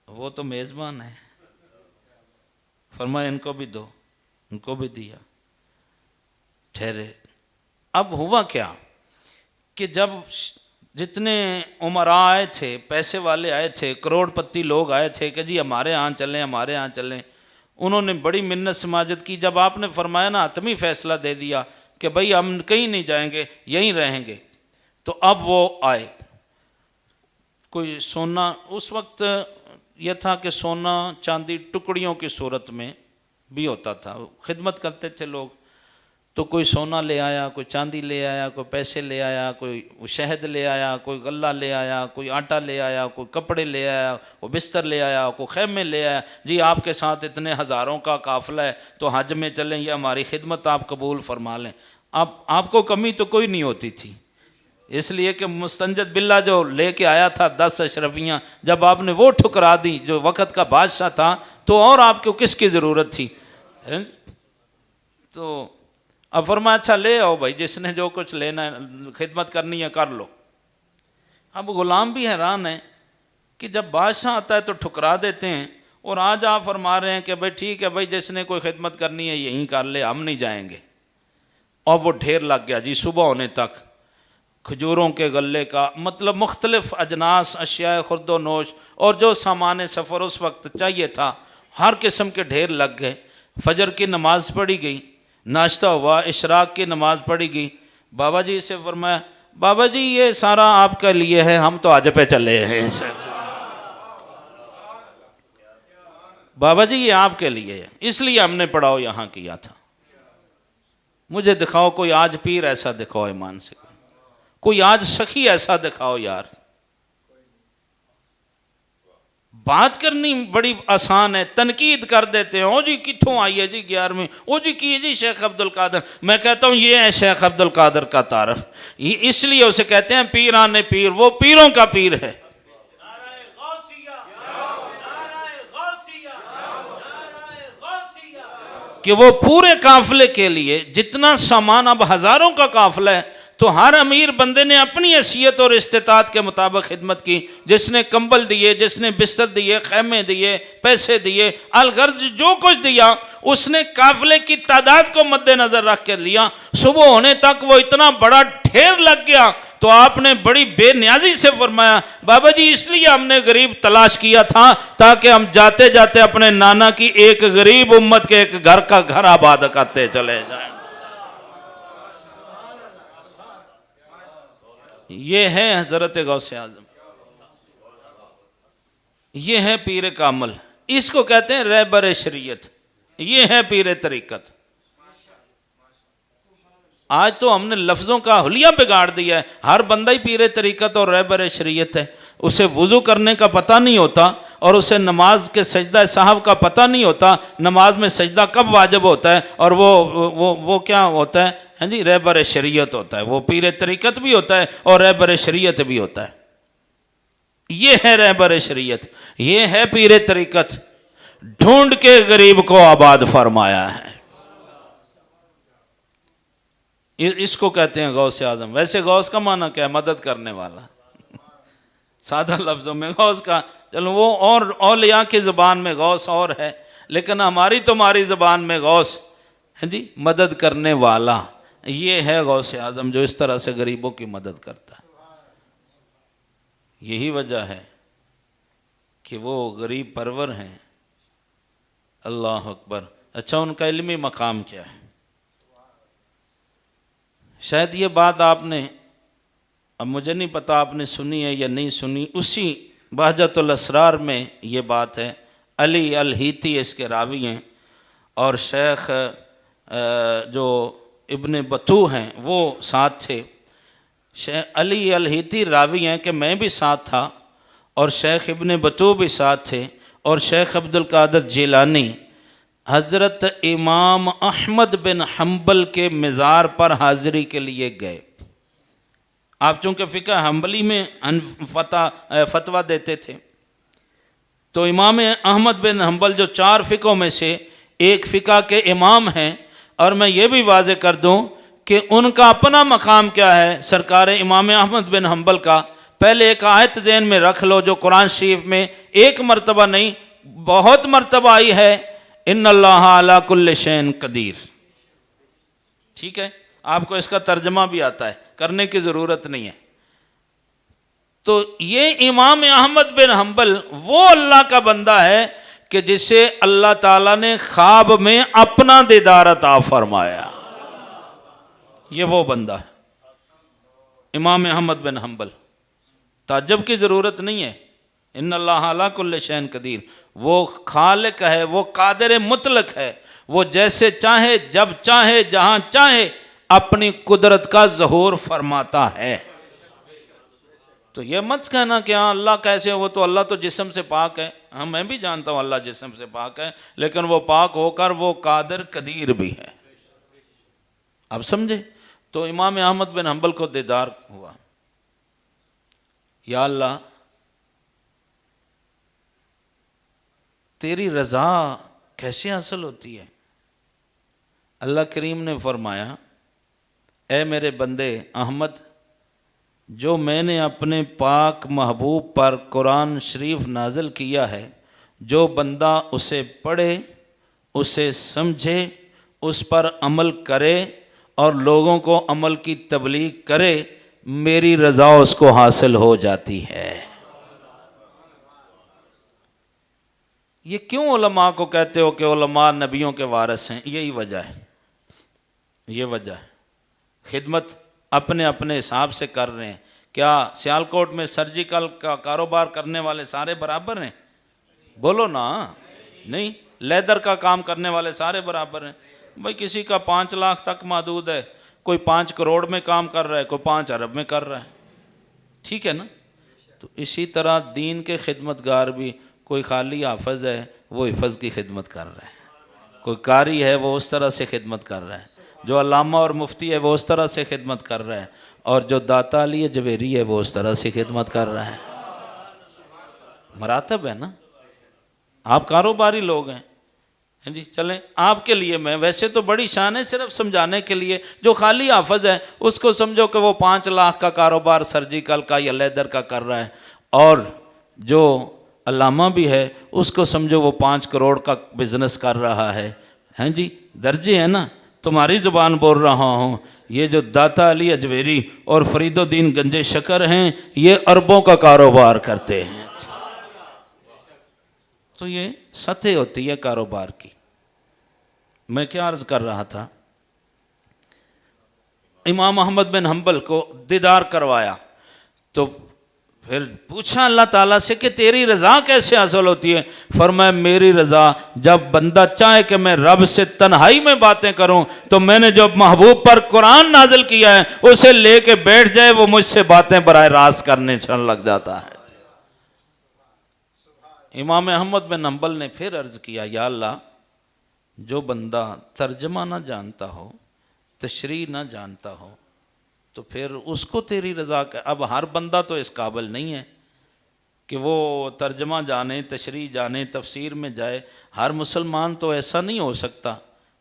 वो तो मेज़बान है। फरमाया इनको भी दो, उनको भी दिया। ठहरे, अब हुआ क्या कि जब जितने उमरा आए थे, पैसे वाले आए थे, करोड़पति लोग आए थे कि जी हमारे यहाँ चलें, हमारे यहाँ चलें, उन्होंने बड़ी मिन्नत से माजद की। जब आपने फरमाया ना, हतमी फैसला दे दिया कि भाई हम कहीं नहीं जाएंगे, यहीं रहेंगे, तो अब वो आए। कोई सोना, उस वक्त यह था कि सोना चांदी टुकड़ियों की सूरत में भी होता था, खिदमत करते थे लोग। तो कोई सोना ले आया, कोई चांदी ले आया, कोई पैसे ले आया, कोई शहद ले आया, कोई गल्ला ले आया, कोई आटा ले आया, कोई कपड़े ले आया, कोई बिस्तर ले आया, कोई खैमे ले आया। जी आपके साथ इतने हज़ारों का काफ़िला है तो हज में चलें, या हमारी खिदमत आप कबूल फरमा लें। अब आपको कमी तो कोई नहीं होती थी, इसलिए कि मुस्तंजद बिल्ला जो लेके आया था 10 अशरफियाँ, जब आपने वो ठुकरा दी जो वक़्त का बादशाह था, तो और आपको किसकी ज़रूरत थी? तो अब फरमाया अच्छा ले आओ भाई, जिसने जो कुछ लेना है, खिदमत करनी है कर लो। अब ग़ुलाम भी हैरान है कि जब बादशाह आता है तो ठुकरा देते हैं, और आज आप फरमा रहे हैं कि भाई ठीक है भाई, जिसने कोई खिदमत करनी है यहीं कर ले, हम नहीं जाएंगे। और वो ढेर लग गया जी सुबह होने तक, खजूरों के गले का, मतलब मुख्तलिफ अजनास अशिया खुर्दो नोश और जो सामान सफ़र उस वक्त चाहिए था, हर किस्म के ढेर लग गए। फजर की नमाज पढ़ी गई, नाश्ता हुआ, इशराक की नमाज पढ़ी गई। बाबा जी से फरमाया, बाबा जी ये सारा आपके लिए है, हम तो आज पे चले हैं। बाबा जी ये आपके लिए है, इसलिए हमने पड़ाव यहाँ किया था। मुझे दिखाओ कोई आज पीर ऐसा दिखाओ ईमान से, कोई आज सखी ऐसा दिखाओ यार। बात करनी बड़ी आसान है, तनकीद कर देते हैं। ओ जी कितों आई है जी 11वीं, ओ जी की है जी शेख अब्दुल कादर। मैं कहता हूँ ये है शेख अब्दुल कादर का तारफ, इसलिए उसे कहते हैं पीराने पीर, वो पीरों का पीर है। कि वो पूरे काफिले के लिए जितना सामान, अब हजारों का काफिला है, तो हर अमीर बंदे ने अपनी हैसियत और इस्तिताअत के मुताबिक खिदमत की। जिसने कंबल दिए, जिसने बिस्तर दिए, खैमे दिए, पैसे दिए, अलगर्ज जो कुछ दिया, उसने काफिले की तादाद को मद्देनजर रख कर लिया। सुबह होने तक वो इतना बड़ा ढेर लग गया, तो आपने बड़ी बेनियाजी से फरमाया, बाबा जी इसलिए हमने गरीब तलाश किया था ताकि हम जाते जाते अपने नाना की एक गरीब उम्मत के एक घर का घर आबाद करते चले जाएं। ये है हजरत गौसे आजम, ये है पीर कामल, इसको कहते हैं रहबर शरीयत, ये है पीर तरीकत। आज तो हमने लफ्ज़ों का हुलिया बिगाड़ दिया है, हर बंदा ही पीर तरीकत और रहबर शरीयत है। उसे वज़ू करने का पता नहीं होता, और उसे नमाज के सजदा साहब का पता नहीं होता, नमाज में सजदा कब वाजिब होता है, और वो क्या होता है, हाँ जी, रहबर शरीयत होता है। वो पीर तरीकत भी होता है और रहबर शरीयत भी होता है। ये है रहबर शरीयत, ये है पीर तरीकत। ढूंढ के गरीब को आबाद फरमाया है, इसको कहते हैं गौस आजम। वैसे गौस का माना क्या है? मदद करने वाला। सादा लफ्जों में गौस का, चलो वो और औलिया की ज़बान में गौस और है, लेकिन हमारी तुम्हारी ज़बान में गौस है जी, मदद करने वाला। ये है गौस आजम जो इस तरह से गरीबों की मदद करता है। यही वजह है कि वो गरीब परवर हैं। अल्लाह अकबर। अच्छा, उनका इल्मी मकाम क्या है? शायद ये बात आपने, अब मुझे नहीं पता आपने सुनी है या नहीं सुनी, उसी बहजतुल असरार में ये बात है। अली अल हीती इसके रावी हैं, और शेख जो इब्ने बतू हैं वो साथ थे। शेख अली अल हीती रावी हैं कि मैं भी साथ था, और शेख इब्ने बतू भी साथ थे, और शेख अब्दुल कादर जिलानी हज़रत इमाम अहमद बिन हम्बल के मज़ार पर हाज़िरी के लिए गए। आप चूँकि फ़िक़्ह हम्बली में फतवा देते थे, तो इमाम अहमद बिन हम्बल जो 4 फ़िक़ों में से एक फ़िक़्ह के इमाम हैं, और मैं ये भी वाज़े कर दूँ कि उनका अपना मकाम क्या है सरकार इमाम अहमद बिन हम्बल का। पहले एक आयत ज़हन में रख लो जो कुरान शरीफ में एक मरतबा नहीं बहुत मरतबा आई है, इन्नल्लाह अला कुल्लि शैइन कदीर। ठीक है, आपको इसका तर्जमा भी आता है, करने की ज़रूरत नहीं है। तो ये इमाम अहमद बिन हम्बल वो अल्लाह का बंदा है कि जिसे अल्लाह ताला ने ख्वाब में अपना दीदार अता फरमाया। ये वो बंदा है इमाम अहमद बिन हम्बल। ताज्जुब की ज़रूरत नहीं है। इन्नल्लाह अला कुल्लि शैइन कदीर, वो खालिक है, वो कादिर मुतलक है, वो जैसे चाहे जब चाहे जहाँ चाहे अपनी कुदरत का ज़हूर फरमाता है। तो ये मत कहना कि हाँ अल्लाह कैसे है, वो तो अल्लाह तो जिस्म से पाक है। हाँ मैं भी जानता हूँ अल्लाह जिस्म से पाक है, लेकिन वो पाक होकर वो कादिर कदीर भी है। अब समझे? तो इमाम अहमद बिन हम्बल को दीदार हुआ, या अल्लाह तेरी रज़ा कैसे हासिल होती है? अल्लाह करीम ने फरमाया, ए मेरे बंदे अहमद, जो मैंने अपने पाक महबूब पर कुरान शरीफ नाजिल किया है, जो बंदा उसे पढ़े, उसे समझे, उस पर अमल करे और लोगों को अमल की तबलीग करे, मेरी रज़ा उसको हासिल हो जाती है। ये क्यों उलमा को कहते हो कि उलमा नबियों के वारिस हैं? यही वजह है, ये वजह है। खिदमत अपने अपने हिसाब से कर रहे हैं। क्या सियालकोट में सर्जिकल का कारोबार करने वाले सारे बराबर हैं? बोलो ना। नहीं। लेदर का काम करने वाले सारे बराबर हैं? भाई किसी का 5 लाख तक महदूद है, कोई 5 करोड़ में काम कर रहा है, कोई 5 अरब में कर रहा है। ठीक है ना? तो इसी तरह दीन के खिदमतगार भी, कोई खाली हाफज है वो हिफज की खिदमत कर रहा है, कोई कारी है वो उस तरह से खिदमत कर रहा है, जो अल्लामा और मुफ्ती है वो उस तरह से खिदमत कर रहा है, और जो दाता अली जवेरी है वो उस तरह से खिदमत कर रहा है। मरातब है ना। आप कारोबारी लोग हैं जी। चलें, आपके लिए मैं, वैसे तो बड़ी शान है, सिर्फ समझाने के लिए। जो खाली हाफज है उसको समझो कि वो 5 लाख का कारोबार सर्जिकल का या लेदर का कर रहा है, और जो अल्लामा भी है उसको समझो वो 5 करोड़ का बिजनेस कर रहा है। हैं जी, दर्जे है ना। तुम्हारी ज़ुबान बोल रहा हूँ। ये जो दाता अली अजवेरी और फरीदुद्दीन गंजे शकर हैं, ये अरबों का कारोबार करते हैं। तो ये सतह होती है कारोबार की। मैं क्या अर्ज कर रहा था, इमाम अहमद बिन हम्बल को दीदार करवाया तो फिर पूछा अल्लाह ताला से कि तेरी रज़ा कैसे हासिल होती है? फरमाया मेरी रज़ा, जब बंदा चाहे कि मैं रब से तन्हाई में बातें करूं, तो मैंने जो महबूब पर कुरान नाजिल किया है उसे लेके बैठ जाए, वो मुझसे बातें बराह रास्त करने चलने लग जाता है। इमाम अहमद बिन हम्बल ने फिर अर्ज किया, या अल्लाह, जो बंदा तर्जमा ना जानता हो, तशरीह ना जानता हो, तो फिर उसको तेरी रज़ा का। अब हर बंदा तो इस काबिल नहीं है कि वो तर्जमा जाने, तशरीह जाने, तफसीर में जाए। हर मुसलमान तो ऐसा नहीं हो सकता,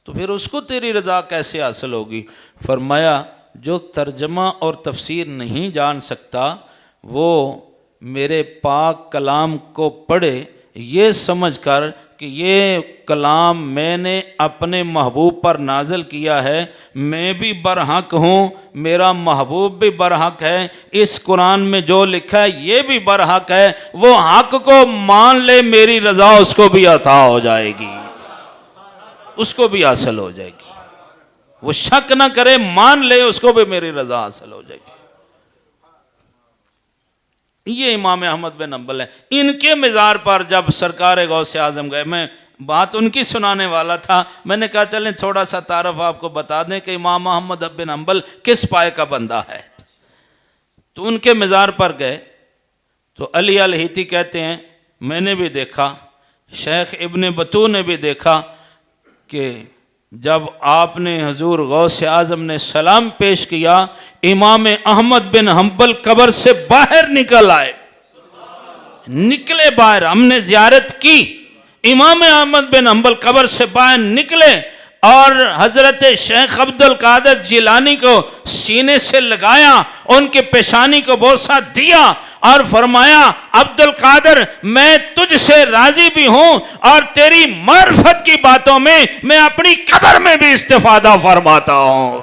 तो फिर उसको तेरी रज़ा कैसे हासिल होगी? फरमाया जो तर्जमा और तफसीर नहीं जान सकता, वो मेरे पाक कलाम को पढ़े ये समझकर कि ये कलाम मैंने अपने महबूब पर नाजिल किया है, मैं भी बरहक हूँ, मेरा महबूब भी बरहक है, इस कुरान में जो लिखा है ये भी बरहक है, वो हक को मान ले, मेरी रज़ा उसको भी अता हो जाएगी, उसको भी हासिल हो जाएगी। वो शक ना करे, मान ले, उसको भी मेरी रज़ा हासिल हो जाएगी। ये इमाम अहमद बिन हम्बल है। इनके मिज़ार पर जब सरकार गौसे आज़म गए, मैं बात उनकी सुनाने वाला था, मैंने कहा चलें थोड़ा सा तारफ आपको बता दें कि इमाम अहमद बिन हम्बल किस पाए का बंदा है। तो उनके मिज़ार पर गए तो अली अल हिती कहते हैं, मैंने भी देखा, शेख इब्न बतू ने भी देखा कि जब आपने हजूर गौसे आज़म ने सलाम पेश किया, इमाम अहमद बिन हम्बल कब्र से बाहर निकल आए, निकले बाहर। हमने ज़ियारत की, इमाम अहमद बिन हम्बल कब्र से बाहर निकले और हजरत शेख अब्दुल कादिर जिलानी को सीने से लगाया, उनकी पेशानी को बोसा दिया और फरमाया, अब्दुल कादिर मैं तुझसे राजी भी हूं और तेरी मार्फत की बातों में मैं अपनी कब्र में भी इस्तिफादा फरमाता हूं।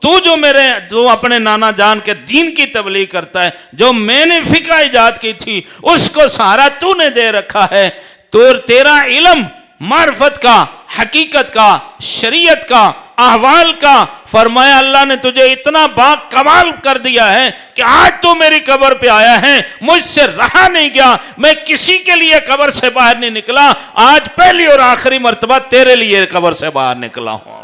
तू जो अपने नाना जान के दीन की तबलीग करता है, जो मैंने फिका इजाद की थी उसको सहारा तूने दे रखा है। तो तेरा इल्म मार्फत का, हकीकत का, शरीयत का, अहवाल का, फरमाया अल्लाह ने तुझे इतना बाकमाल कर दिया है कि आज तू मेरी कब्र पे आया है, मुझसे रहा नहीं गया, मैं किसी के लिए कब्र से बाहर नहीं निकला, आज पहली और आखिरी मर्तबा तेरे लिए कब्र से बाहर निकला हूं।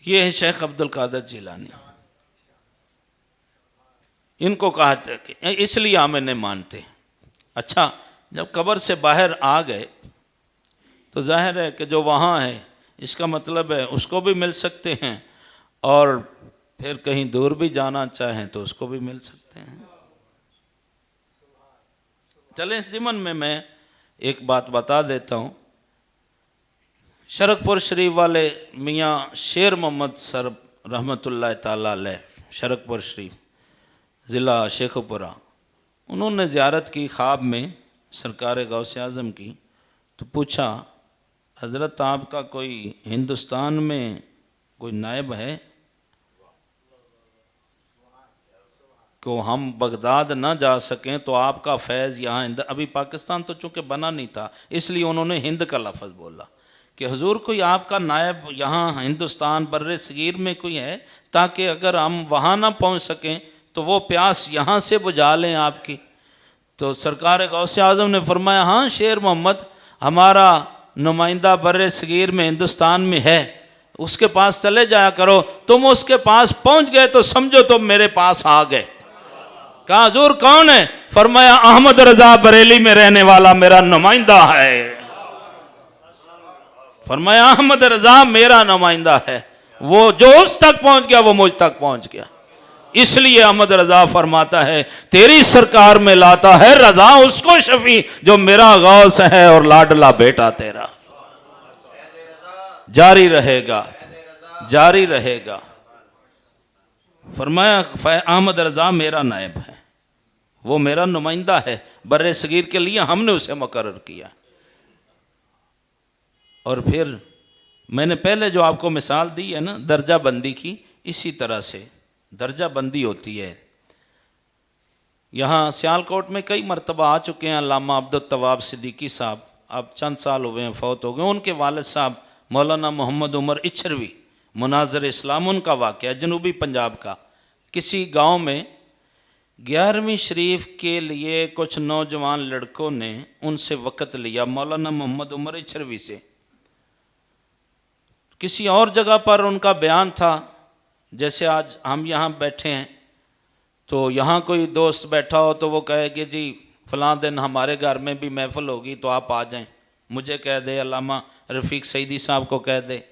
ये है शेख अब्दुल कादिर जिलानी। इनको कहा कि इसलिए हम इन्हें मानते। अच्छा, जब कब्र से बाहर आ गए तो जाहिर है कि जो वहाँ है, इसका मतलब है उसको भी मिल सकते हैं, और फिर कहीं दूर भी जाना चाहें तो उसको भी मिल सकते हैं। चलें, इस ज़िमन में मैं एक बात बता देता हूँ। शरकपुर शरीफ वाले मियाँ शेर मोहम्मद सर रहमतुल्लाह ताला अलैह, शरकपुर शरीफ ज़िला शेखुपुरा, उन्होंने ज़ियारत की ख्वाब में सरकार गौसे आज़म की। तो पूछा, हज़रत आपका कोई हिंदुस्तान में कोई नायब है को हम बगदाद ना जा सकें तो आपका फैज़ यहाँ अभी पाकिस्तान तो चूँकि बना नहीं था, इसलिए उन्होंने हिंद का लफ्ज़ बोला कि हुजूर कोई आपका नायब यहाँ हिंदुस्तान बर्रे सगीर में कोई है, ताकि अगर हम वहाँ ना पहुँच सकें तो वो प्यास यहाँ से बुझा लें आपकी। तो सरकार गौसे आज़म ने फरमाया, हाँ शेर मोहम्मद, हमारा नुमाइंदा बर्रे सगीर में हिंदुस्तान में है, उसके पास चले जाया करो। तुम उसके पास पहुँच गए तो समझो तुम मेरे पास आ गए। कहा, हुजूर कौन है? फरमाया, अहमद रजा बरेली में रहने वाला मेरा नुमाइंदा है। फरमाया, अहमद रजा मेरा नुमाइंदा है, वो जो उस तक पहुंच गया वो मुझ तक पहुंच गया। इसलिए अहमद रजा फरमाता है, तेरी सरकार में लाता है रजा उसको शफी जो मेरा गौस है और लाडला बेटा तेरा। जारी रहेगा, जारी रहेगा। फरमाया, अहमद रजा मेरा नायब है, वो मेरा नुमाइंदा है, बर्रे सगीर के लिए हमने उसे मुकर्रर किया। और फिर मैंने पहले जो आपको मिसाल दी है ना दर्जा बंदी की, इसी तरह से दर्जा बंदी होती है। यहाँ सियालकोट में कई मरतबा आ चुके हैं अल्लामा अब्दुल तवाब सिद्दीकी साहब, अब चंद साल हुए हैं फौत हो गए। उनके वालिद साहब मौलाना मोहम्मद उमर इच्छरवी, मुनाज़िर इस्लाम, उनका वाक़या जनूबी पंजाब का। किसी गांव में 11वीं शरीफ के लिए कुछ नौजवान लड़कों ने उनसे वक़्त लिया मौलाना मोहम्मद उमर इच्छरवी से। किसी और जगह पर उनका बयान था, जैसे आज हम यहाँ बैठे हैं तो यहाँ कोई दोस्त बैठा हो तो वो कहे कि जी फ़लाँ दिन हमारे घर में भी महफ़िल होगी तो आप आ जाएं। मुझे कह दे, अल्लामा रफ़ीक सईदी साहब को कह दे,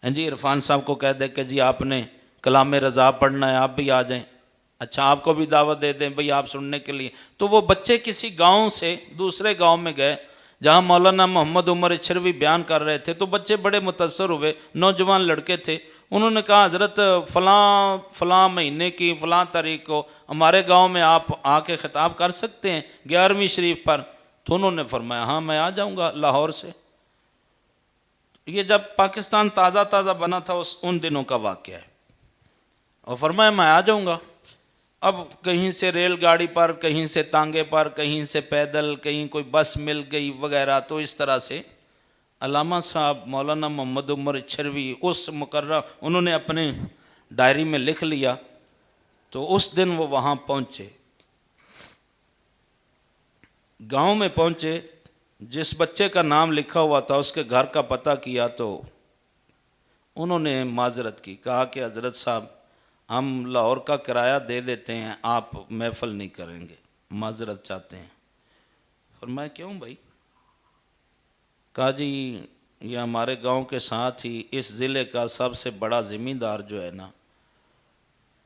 हैं जी इरफान साहब को कह दे कि जी आपने कलाम रज़ा पढ़ना है, आप भी आ जाएं। अच्छा, आपको भी दावत दे दें भाई आप सुनने के लिए। तो वो बच्चे किसी गांव से दूसरे गांव में गए जहां मौलाना मोहम्मद उमर इच्छरवी बयान कर रहे थे। तो बच्चे बड़े मुतासर हुए, नौजवान लड़के थे। उन्होंने कहा, हज़रत फ़लाँ महीने की फ़लाँ तारीख को हमारे गांव में आप आके ख़िताब कर सकते हैं 11वीं शरीफ पर? तो उन्होंने फरमाया, हाँ मैं आ जाऊँगा लाहौर से। ये जब पाकिस्तान ताज़ा ताज़ा बना था उन दिनों का वाक़या है। और फरमाया मैं आ जाऊँगा। अब कहीं से रेलगाड़ी पर, कहीं से तांगे पर, कहीं से पैदल, कहीं कोई बस मिल गई वगैरह। तो इस तरह से अल्लामा साहब मौलाना मोहम्मद उमर इच्छरवी उस मुकर्रर उन्होंने अपने डायरी में लिख लिया। तो उस दिन वो वहाँ पहुँचे, गांव में पहुँचे। जिस बच्चे का नाम लिखा हुआ था उसके घर का पता किया तो उन्होंने माजरत की, कहा कि हज़रत साहब हम लाहौर का किराया दे देते हैं, आप महफ़िल नहीं करेंगे, माजरत चाहते हैं। फरमाया क्यों भाई? कहा जी ये हमारे गांव के साथ ही इस ज़िले का सबसे बड़ा ज़मींदार जो है ना,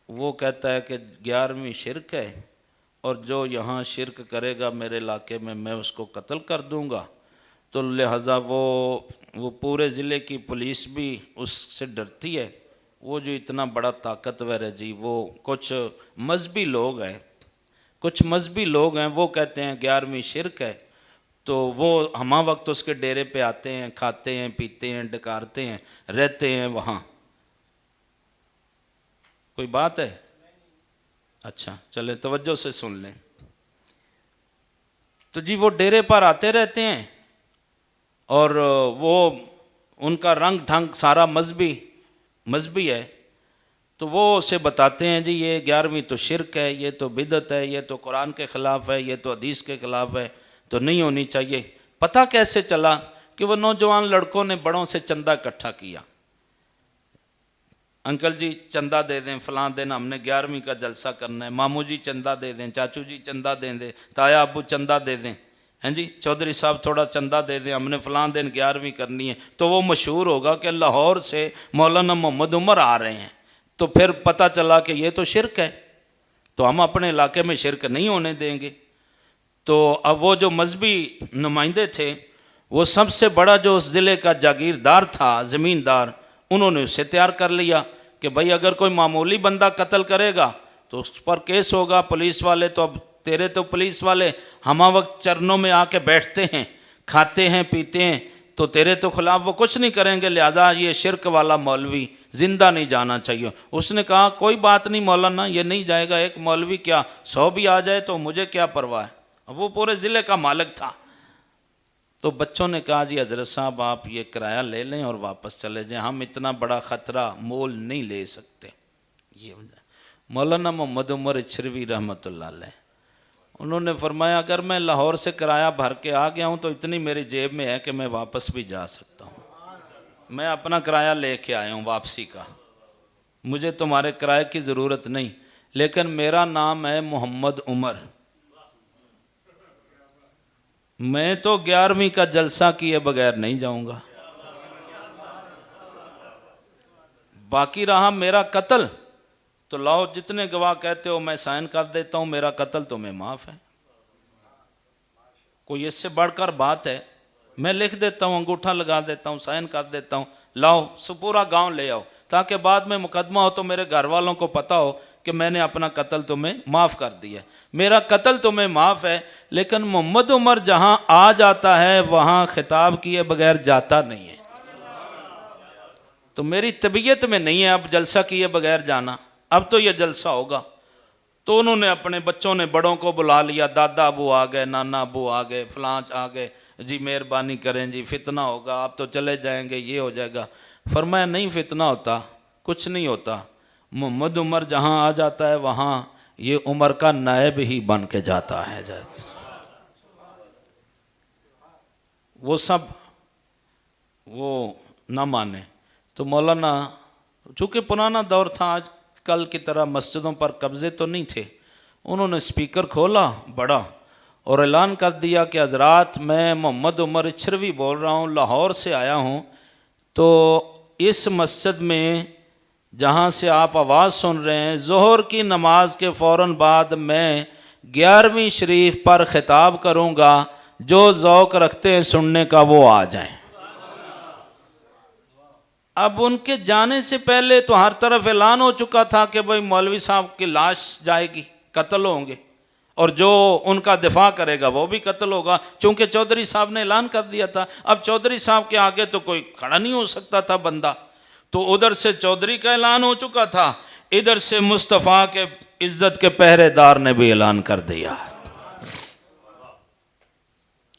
वो कहता है कि 11वीं शिरक है और जो यहाँ शिरक करेगा मेरे इलाके में मैं उसको कत्ल कर दूँगा। तो लिहाजा वो पूरे ज़िले की पुलिस भी उससे डरती है। वो जो इतना बड़ा ताकतवर है जी, वो कुछ मजहबी लोग हैं, वो कहते हैं 11वीं शिरक है। तो वो हमा वक्त उसके डेरे पे आते हैं, खाते हैं, पीते हैं, डकारते हैं, रहते हैं वहाँ। कोई बात है? अच्छा चले तवज्जो से सुन लें। तो जी वो डेरे पर आते रहते हैं और वो उनका रंग ढंग सारा मजहबी है। तो वो उसे बताते हैं जी ये 11वीं तो शिरक है, ये तो बिदत है, ये तो कुरान के ख़िलाफ़ है, ये तो हदीस के ख़िलाफ़ है, तो नहीं होनी चाहिए। पता कैसे चला? कि वो नौजवान लड़कों ने बड़ों से चंदा इकट्ठा किया। अंकल जी चंदा दे दें, फ़लाँ दिन हमने 11वीं का जलसा करना है, मामू जी चंदा दे दें, चाचू जी चंदा दे दें, ताया अबू चंदा दे दें, हैं जी चौधरी साहब थोड़ा चंदा दे दें, हमने फ़लाँ दिन 11वीं करनी है। तो वो मशहूर होगा कि लाहौर से मौलाना मोहम्मद उमर आ रहे हैं। तो फिर पता चला कि ये तो शिरक है, तो हम अपने इलाके में शिरक नहीं होने देंगे। तो अब वो जो मजहबी नुमाइंदे थे, वो सबसे बड़ा जो उस ज़िले का जागीरदार था, ज़मींदार, उन्होंने उसे तैयार कर लिया कि भाई अगर कोई मामूली बंदा कत्ल करेगा तो उस पर केस होगा। पुलिस वाले तो अब तेरे तो पुलिस वाले हम वक्त चरणों में आके बैठते हैं, खाते हैं, पीते हैं, तो तेरे तो खिलाफ वो कुछ नहीं करेंगे, लिहाजा ये शिरक वाला मौलवी जिंदा नहीं जाना चाहिए। उसने कहा कोई बात नहीं मौलाना, ये नहीं जाएगा, एक मौलवी क्या 100 भी आ जाए तो मुझे क्या परवाह है। अब वो पूरे ज़िले का मालिक था। तो बच्चों ने कहा जी हजरत साहब आप ये किराया ले लें और वापस चले जाएं, हम इतना बड़ा ख़तरा मोल नहीं ले सकते। ये मौलाना मोहम्मद उमर इछरवी रहमतुल्लाह अलैह उन्होंने फरमाया अगर मैं लाहौर से किराया भर के आ गया हूँ तो इतनी मेरी जेब में है कि मैं वापस भी जा सकता हूँ। मैं अपना किराया लेके आया हूँ वापसी का, मुझे तुम्हारे किराए की ज़रूरत नहीं, लेकिन मेरा नाम है मोहम्मद उमर। मैं तो 11वीं का जलसा किए बगैर नहीं जाऊंगा। बाकी रहा मेरा कत्ल, तो लाओ जितने गवाह कहते हो मैं साइन कर देता हूं, मेरा कत्ल तुम्हें माफ है। कोई इससे बढ़कर बात है? मैं लिख देता हूं, अंगूठा लगा देता हूं, साइन कर देता हूं, लाओ पूरा गांव ले आओ, ताकि बाद में मुकदमा हो तो मेरे घर वालों को पता हो कि मैंने अपना कत्ल तुम्हें माफ़ कर दिया। मेरा कत्ल तुम्हें माफ़ है, लेकिन मोहम्मद उमर जहां आ जाता है वहां खिताब किए बगैर जाता नहीं है। तो मेरी तबीयत में नहीं है अब जलसा किए बगैर जाना, अब तो यह जलसा होगा। तो उन्होंने अपने बच्चों ने बड़ों को बुला लिया, दादा अबू आ गए, नाना अबू आ गए, फलां आ गए, जी मेहरबानी करें जी, फितना होगा, आप तो चले जाएंगे, ये हो जाएगा। फरमाया नहीं फितना होता, कुछ नहीं होता। मोहम्मद उमर जहाँ आ जाता है वहाँ ये उमर का नायब ही बन के जाता है। वो सब वो न माने तो मौलाना, चूँकि पुराना दौर था, आज कल की तरह मस्जिदों पर कब्ज़े तो नहीं थे, उन्होंने स्पीकर खोला बड़ा और ऐलान कर दिया कि हजरात मैं मोहम्मद उमर इछरवी बोल रहा हूँ, लाहौर से आया हूँ। तो इस मस्जिद में जहाँ से आप आवाज़ सुन रहे हैं, ज़ोहर की नमाज के फ़ौरन बाद मैं 11वीं शरीफ पर ख़िताब करूँगा, जो ज़ौक़ रखते हैं सुनने का वो आ जाएं। अब उनके जाने से पहले तो हर तरफ ऐलान हो चुका था कि भाई मौलवी साहब की लाश जाएगी, कत्ल होंगे, और जो उनका दिफा करेगा वो भी कत्ल होगा, चूँकि चौधरी साहब ने ऐलान कर दिया था। अब चौधरी साहब के आगे तो कोई खड़ा नहीं हो सकता था बंदा, तो उधर से चौधरी का ऐलान हो चुका था, इधर से मुस्तफ़ा के इज्जत के पहरेदार ने भी ऐलान कर दिया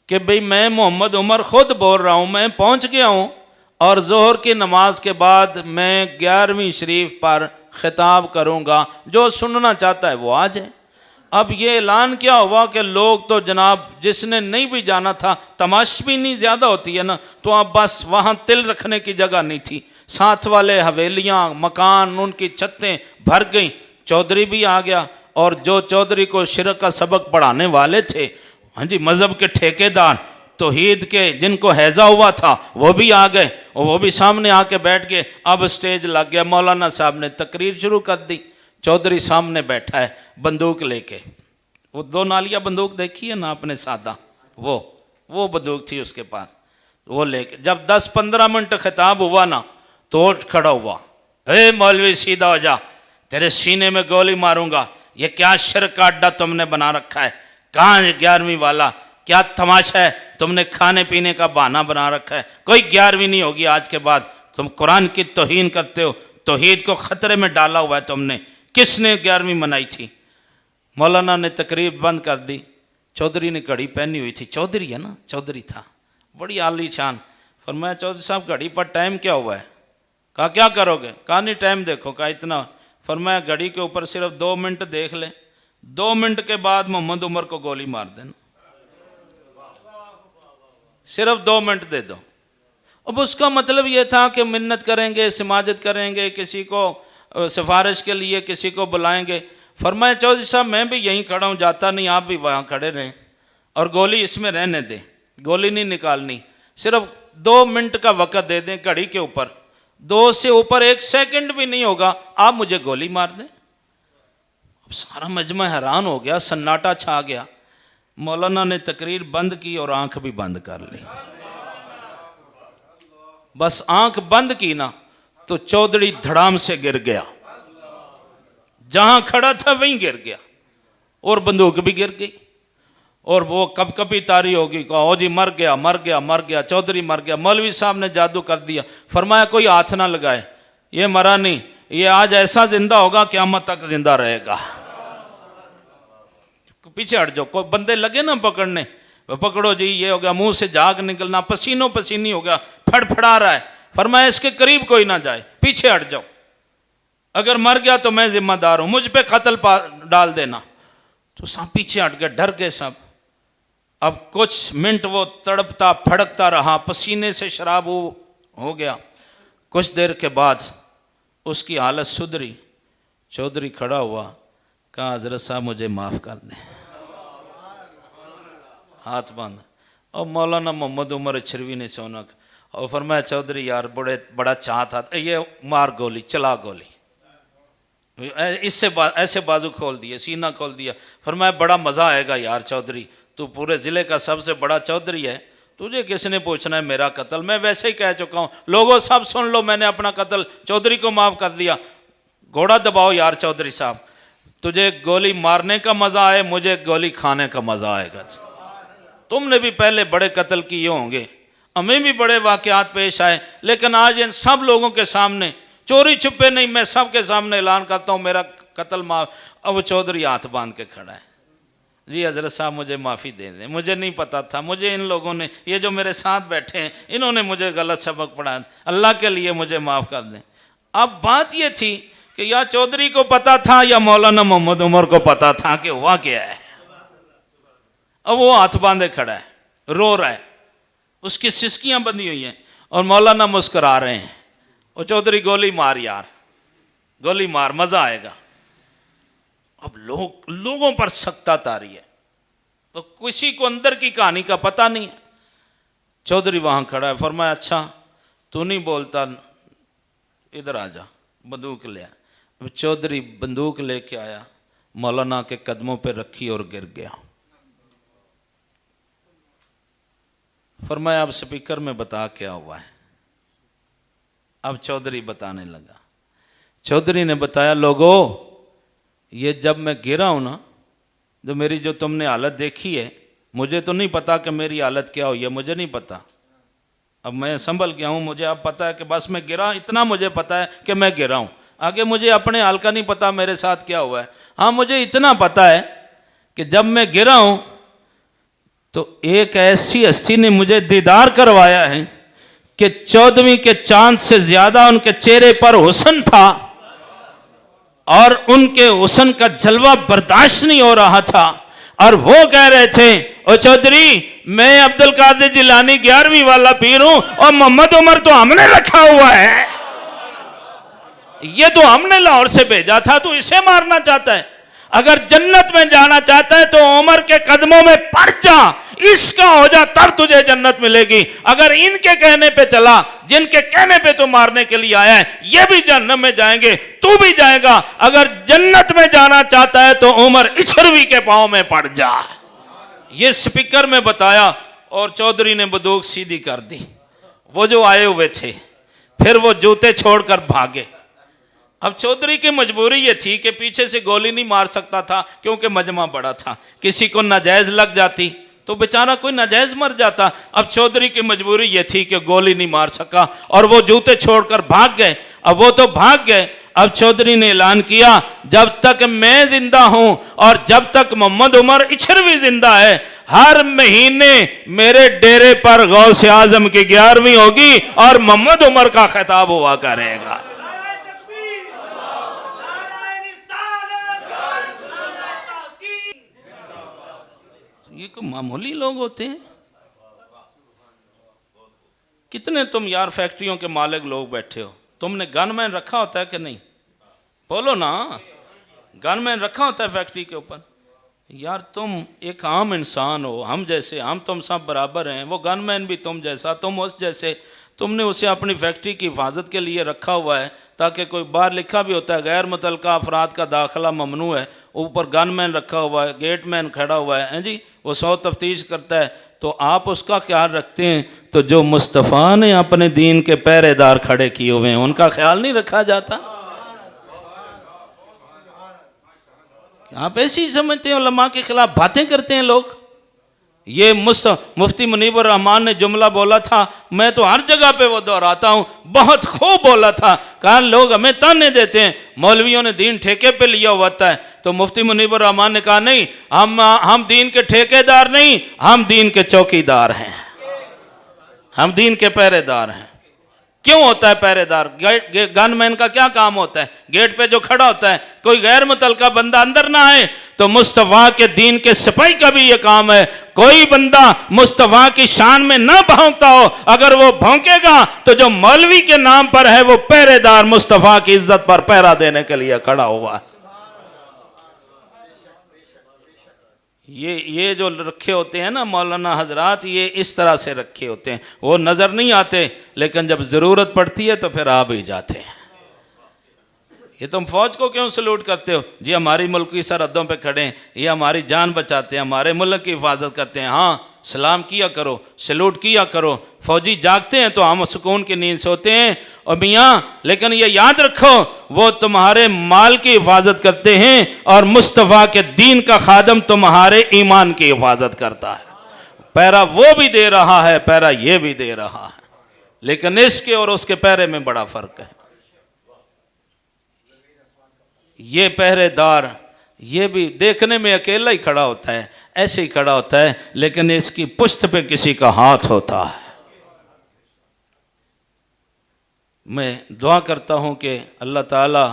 कि भाई मैं मोहम्मद उमर खुद बोल रहा हूँ, मैं पहुँच गया हूँ और ज़ोहर की नमाज के बाद मैं 11वीं शरीफ पर ख़िताब करूँगा, जो सुनना चाहता है वो आ जाए। अब ये ऐलान क्या हुआ कि लोग तो जनाब जिसने नहीं भी जाना था, तमाशबीनी ज़्यादा होती है ना, तो अब बस वहाँ तिल रखने की जगह नहीं थी, साथ वाले हवेलियाँ मकान उनकी छतें भर गईं। चौधरी भी आ गया और जो चौधरी को शिरक का सबक पढ़ाने वाले थे, हाँ जी, मज़हब के ठेकेदार, तौहीद के जिनको हैज़ा हुआ था वो भी आ गए और वो भी सामने आके बैठ गए। अब स्टेज लग गया, मौलाना साहब ने तकरीर शुरू कर दी, चौधरी सामने बैठा है बंदूक लेके, वो 2 नालिया बंदूक देखी है ना आपने, सादा वो बंदूक थी उसके पास, वो लेके जब 10-15 मिनट खिताब हुआ ना तो उठ खड़ा हुआ, ए मौलवी सीधा हो जा, तेरे सीने में गोली मारूंगा, ये क्या शिरक का अड्डा तुमने बना रखा है, कहाँ 11वीं वाला, क्या तमाशा है, तुमने खाने पीने का बहाना बना रखा है, कोई 11वीं नहीं होगी आज के बाद, तुम कुरान की तौहीन करते हो, तौहीद को ख़तरे में डाला हुआ है तुमने, किसने 11वीं मनाई थी। मौलाना ने तकरीर बंद कर दी। चौधरी ने घड़ी पहनी हुई थी, चौधरी है ना, चौधरी था, बड़ी आली शान। फरमाया चौधरी साहब घड़ी पर टाइम क्या हुआ है? कहा क्या करोगे? कहा नहीं टाइम देखो। कहा इतना? फरमाया घड़ी के ऊपर सिर्फ 2 मिनट देख ले, 2 मिनट के बाद मोहम्मद उमर को गोली मार देना, सिर्फ 2 मिनट दे दो। अब उसका मतलब ये था कि मिन्नत करेंगे, सिमाजत करेंगे, किसी को सिफारिश के लिए किसी को बुलाएंगे। फरमाया चौधरी साहब मैं भी यहीं खड़ा हूँ, जाता नहीं, आप भी वहाँ खड़े रहें और गोली इसमें रहने दें, गोली नहीं निकालनी, सिर्फ 2 मिनट का वक़्त दे दें घड़ी के ऊपर, 2 से ऊपर 1 सेकंड भी नहीं होगा, आप मुझे गोली मार दें। अब सारा मजमा हैरान हो गया, सन्नाटा छा गया। मौलाना ने तकरीर बंद की और आंख भी बंद कर ली। बस आंख बंद की ना तो चौधरी धड़ाम से गिर गया, जहां खड़ा था वहीं गिर गया और बंदूक भी गिर गई। और वो कब कभी तारी होगी, कहा ओ जी मर गया मर गया मर गया, चौधरी मर गया। मौलवी साहब ने जादू कर दिया, फरमाया कोई हाथ ना लगाए, ये मरा नहीं, ये आज ऐसा जिंदा होगा क़यामत तक जिंदा रहेगा। पीछे हट जाओ, कोई बंदे लगे ना पकड़ने, पकड़ो जी, ये हो गया, मुंह से झाग निकलना, पसीनो पसीनी हो गया, फड़फड़ा रहा है, फरमाया इसके करीब कोई ना जाए, पीछे हट जाओ, अगर मर गया तो मैं जिम्मेदार हूं, मुझ पे कत्ल डाल देना। तो सब पीछे हट गए, डर गए सब। अब कुछ मिनट वो तड़पता फड़कता रहा, पसीने से शराब हो गया। कुछ देर के बाद उसकी हालत सुधरी। चौधरी खड़ा हुआ, कहा हजरत साहब मुझे माफ़ कर दें, हाथ बांधा। और मौलाना मोहम्मद उमर छिरवी ने सोनक और फरमाया चौधरी यार बड़ा चाह था, ये मार गोली, चला गोली, इससे ऐसे बाजू खोल दिए, सीना खोल दिया। फरमाया बड़ा मज़ा आएगा यार चौधरी, तू पूरे ज़िले का सबसे बड़ा चौधरी है, तुझे किसने पूछना है मेरा कत्ल, मैं वैसे ही कह चुका हूँ, लोगों सब सुन लो, मैंने अपना कत्ल चौधरी को माफ़ कर दिया। घोड़ा दबाओ यार चौधरी साहब, तुझे गोली मारने का मज़ा आए, मुझे गोली खाने का मज़ा आएगा। तुमने भी पहले बड़े कत्ल किए होंगे, हमें भी बड़े वाक़यात पेश आए, लेकिन आज इन सब लोगों के सामने चोरी छुपे नहीं, मैं सबके सामने ऐलान करता हूँ मेरा कत्ल माफ। अब चौधरी हाथ बांध के खड़ा है, जी हजरत साहब मुझे माफ़ी दे दें, मुझे नहीं पता था, मुझे इन लोगों ने, ये जो मेरे साथ बैठे हैं, इन्होंने मुझे गलत सबक पढ़ाया, अल्लाह के लिए मुझे माफ़ कर दें। अब बात ये थी कि या चौधरी को पता था या मौलाना मोहम्मद उमर को पता था कि हुआ क्या है। अब वो हाथ बांधे खड़ा है, रो रहा है, उसकी सिसकियां बंधी हुई हैं और मौलाना मुस्कुरा रहे हैं। वो चौधरी गोली मार यार, गोली मार, मजा आएगा। अब लोगों पर सख्ता तारी है, तो किसी को अंदर की कहानी का पता नहीं है। चौधरी वहां खड़ा है, फरमाया अच्छा तू नहीं बोलता, इधर आ जा, बंदूक ले आ। अब चौधरी बंदूक लेके आया, मौलाना के कदमों पे रखी और गिर गया। फरमाया अब स्पीकर में बता क्या हुआ है। अब चौधरी बताने लगा। चौधरी ने बताया लोगों, ये जब मैं गिरा हूं ना, जो मेरी जो तुमने हालत देखी है, मुझे तो नहीं पता कि मेरी हालत क्या हुई है, मुझे नहीं पता। अब मैं संभल गया हूं, मुझे अब पता है कि बस मैं गिरा, इतना मुझे पता है कि मैं गिरा हूं, आगे मुझे अपने हाल का नहीं पता मेरे साथ क्या हुआ है। हाँ मुझे इतना पता है कि जब मैं गिरा हूं तो एक ऐसी हस्ती ने मुझे दीदार करवाया है कि 14वीं के चांद से ज्यादा उनके चेहरे पर हुस्न था और उनके हुस्न का जलवा बर्दाश्त नहीं हो रहा था। और वो कह रहे थे ओ चौधरी मैं अब्दुल कादिर जिलानी 11वीं वाला पीर हूं और मोहम्मद उमर तो हमने रखा हुआ है, ये तो हमने लाहौर से भेजा था, तो इसे मारना चाहता है। अगर जन्नत में जाना चाहता है तो उमर के कदमों में पड़ जा, इसका हो जा, तब तुझे जन्नत मिलेगी। अगर इनके कहने पे चला, जिनके कहने पे तो मारने के लिए आया है, ये भी जन्नत में जाएंगे, तू भी जाएगा। अगर जन्नत में जाना चाहता है तो उमर इछरवी के पांव में पड़ जा। ये स्पीकर में बताया और चौधरी ने बंदूक सीधी कर दी। वो जो आए हुए थे फिर वो जूते छोड़कर भागे। अब चौधरी की मजबूरी ये थी कि पीछे से गोली नहीं मार सकता था क्योंकि मजमा बड़ा था, किसी को नाजायज लग जाती तो बेचारा कोई नाजायज मर जाता। अब चौधरी की मजबूरी ये थी कि गोली नहीं मार सका और वो जूते छोड़कर भाग गए। अब वो तो भाग गए, अब चौधरी ने ऐलान किया जब तक मैं जिंदा हूं और जब तक मोहम्मद उमर इछरवी जिंदा है, हर महीने मेरे डेरे पर गौसे आजम की 11वीं होगी और मोहम्मद उमर का खिताब हुआ करेगा। ये कोई मामूली लोग होते हैं? कितने तुम यार फैक्ट्रियों के मालिक लोग बैठे हो, तुमने गनमैन रखा होता है कि नहीं? बोलो ना, गनमैन रखा होता है फैक्ट्री के ऊपर? यार तुम एक आम इंसान हो, हम जैसे, हम तुम सब बराबर हैं। वो गनमैन भी तुम जैसा, तुम उस जैसे। तुमने उसे अपनी फैक्ट्री की हिफाजत के लिए रखा हुआ है ताकि कोई बाहर लिखा भी होता है गैर मुतल्लका अफराद का दाखिला ममनू है, ऊपर गनमैन रखा हुआ है, गेटमैन खड़ा हुआ है जी, वो 100 तफ्तीश करता है, तो आप उसका ख्याल रखते हैं। तो जो मुस्तफ़ा ने अपने दीन के पहरेदार खड़े किए हुए हैं उनका ख्याल नहीं रखा जाता? आप ऐसे ही समझते हैं उलमा के खिलाफ बातें करते हैं लोग। ये मुफ्ती मुनीबुर रहमान ने जुमला बोला था, मैं तो हर जगह पे वो दोहराता हूँ, बहुत खूब बोला था। कहा लोग हमें ताने देते हैं, मौलवियों ने दीन ठेके पे लिया हुआ है। तो मुफ्ती मुनीबुर रहमान ने कहा नहीं, हम दीन के ठेकेदार नहीं, हम दीन के चौकीदार हैं, हम दीन के पहरेदार हैं। क्यों होता है पहरेदार? गनमैन का क्या काम होता है? गेट पे जो खड़ा होता है, कोई गैर मुतलका बंदा अंदर ना आए। तो मुस्तफ़ा के दीन के सिपाही का भी ये काम है, कोई बंदा मुस्तफ़ा की शान में ना भौंकता हो, अगर वो भौंकेगा तो जो मौलवी के नाम पर है वो पहरेदार मुस्तफ़ा की इज्जत पर पहरा देने के लिए खड़ा हुआ है। ये जो रखे होते हैं ना मौलाना हजरात, ये इस तरह से रखे होते हैं, वो नज़र नहीं आते, लेकिन जब ज़रूरत पड़ती है तो फिर आ भी जाते हैं। ये तुम फौज को क्यों सलूट करते हो? जी हमारी मुल्क की सरहदों पे खड़े हैं, ये हमारी जान बचाते हैं, हमारे मुल्क की हिफाजत करते हैं। हाँ, सलाम किया करो, सलूट किया करो। फौजी जागते हैं तो हम सुकून की नींद सोते हैं। और मियाँ, लेकिन ये याद रखो, वो तुम्हारे माल की हिफाजत करते हैं और मुस्तफ़ा के दीन का खादम तुम्हारे ईमान की हिफाजत करता है। पैरा वो भी दे रहा है, पैरा ये भी दे रहा है, लेकिन इसके और उसके पैरे में बड़ा फर्क है। ये पहरेदार, ये भी देखने में अकेला ही खड़ा होता है, ऐसे ही खड़ा होता है, लेकिन इसकी पुश्त पे किसी का हाथ होता है। मैं दुआ करता हूँ कि अल्लाह ताला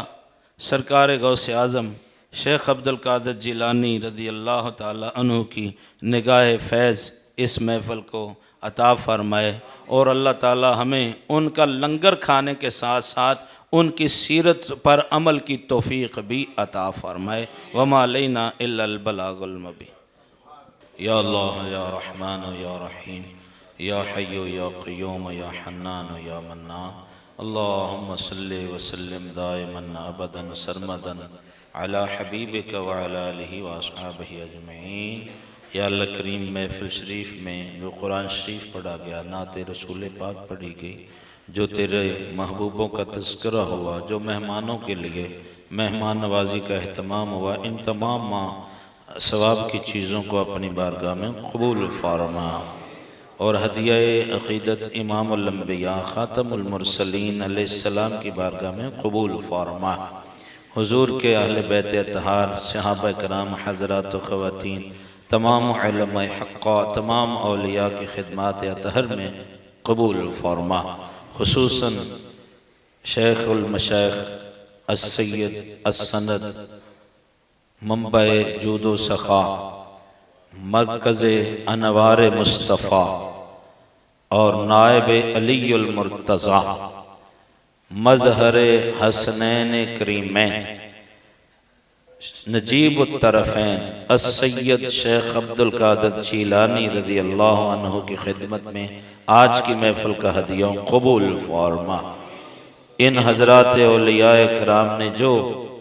सरकार गौसे आज़म शेख अब्दुल कादिर जिलानी रज़ी अल्लाह ताला अन्हु की निगाह फैज़ इस महफ़िल को अता फ़रमाए, और अल्लाह ताला हमें उनका लंगर खाने के साथ साथ उनकी सीरत पर अमल की तौफ़ीक़ भी अता फ़रमाए। वमा अलैना इल्लल बलागुल मुबीन। या अल्लाह या रहमान या रहीम या हय्यु या क़य्यूम या हन्नान या मन्नान, अल्लाहुम्मा सल्लि व सल्लिम दाइमन अबदन सरमदन अला हबीबिक व अला आलिहि व अस्हाबिहि अजमईन। या अल्लाह करीम, महफ़िल शरीफ में जो कुरान शरीफ पढ़ा गया, नाते रसूल पाक पढ़ी गई, जो तेरे महबूबों का तज़किरा हुआ, जो मेहमानों के लिए मेहमान नवाजी का अहतमाम हुआ, इन तमाम सवाब की चीज़ों को अपनी बारगाह में कबूल फरमा, और हदिया अक़ीदत इमामुल अंबिया ख़ातमुल मुरसलीन अलैहिस्सलाम की बारगाह में कबूल फरमा। हुज़ूर के अहले बैत अतहार, सहाबा कराम, हज़रात व ख़वातीन, तमाम उलमाए हक़्क़ा, तमाम औलिया की खिदमत अतहर में कबूल फरमा। खुसूसन शेख़ुल मशाइख़ अस्सय्यद अस्सनद मंबए जूदो सख़ा, मरकज़ अनवार मुस्तफ़ा और नायब अलीयुल मुर्तज़ा, मज़हर हसनैन करीमैन, नजीबुत तरफ़ैन अस्सय्यद शेख अब्दुल कादिर जिलानी रज़ी अल्लाह अन्हु की खिदमत में आज की महफ़िल का हदिया कबूल फरमा। इन हज़रात औलियाए किराम ने जो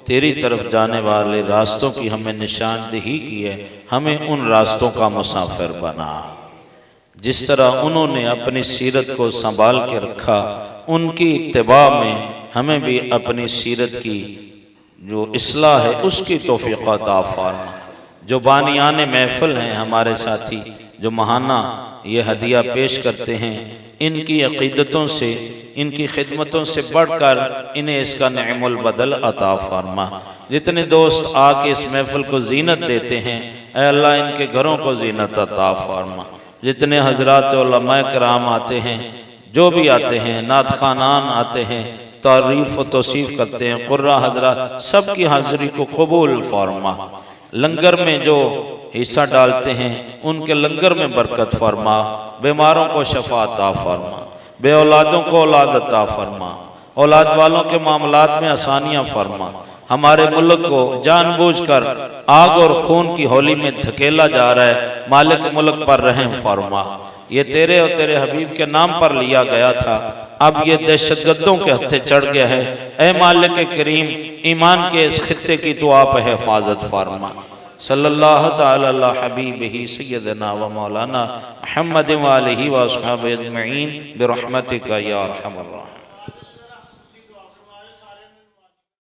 तेरी तरफ जाने वाले रास्तों की हमें निशानदेही की है, हमें उन रास्तों का मुसाफिर बना। जिस तरह उन्होंने अपनी सीरत को संभाल के रखा, उनकी इत्तिबा में हमें भी अपनी सीरत की जो इस्लाह है उसकी तौफ़ीक़ अता फ़रमा। जो बानियान महफ़िल हैं, हमारे साथी जो महाना ये हदिया पेश करते हैं, इनकी अक़ीदतों से, इनकी खिदमतों से बढ़कर इन्हें इसका नेमुल बदल अता फ़रमा। जितने दोस्त आके इस महफ़िल को ज़ीनत देते हैं, ऐ अल्लाह इनके घरों को ज़ीनत अता फ़रमा। जितने हज़रात उलमाए किराम आते हैं, जो भी आते हैं, नात ख़ानान आते हैं, तारीफ़ व तौसीफ़ करते हैं, क़ुर्रा हज़रात, सब की हाज़िरी को कबूल फ़रमा। लंगर में जो हिस्सा डालते हैं उनके लंगर में बरकत फ़रमा। बीमारों को शफ़ा अता फ़रमा, बे औलादों को औलाद अता फ़रमा, औलाद वालों के मामलात में आसानियाँ फ़रमा। हमारे मुल्क को जानबूझकर आग और खून की होली में धकेला जा रहा है, मालिक मुल्क पर रहम फ़रमा। ये तेरे और तेरे हबीब के नाम पर लिया गया था, अब ये दहशतगर्दों के हत्थे चढ़ गया है। ऐ मालिक करीम, ईमान के इस खित्ते की तो आप हिफाजत फरमा। सल्लल्लाहु तआला अला हबीबिही सय्यदना व मौलाना मुहम्मद व आलिहि व अस्हाबिही अजमईन बिरहमतिका या अरहमर राहिमीन।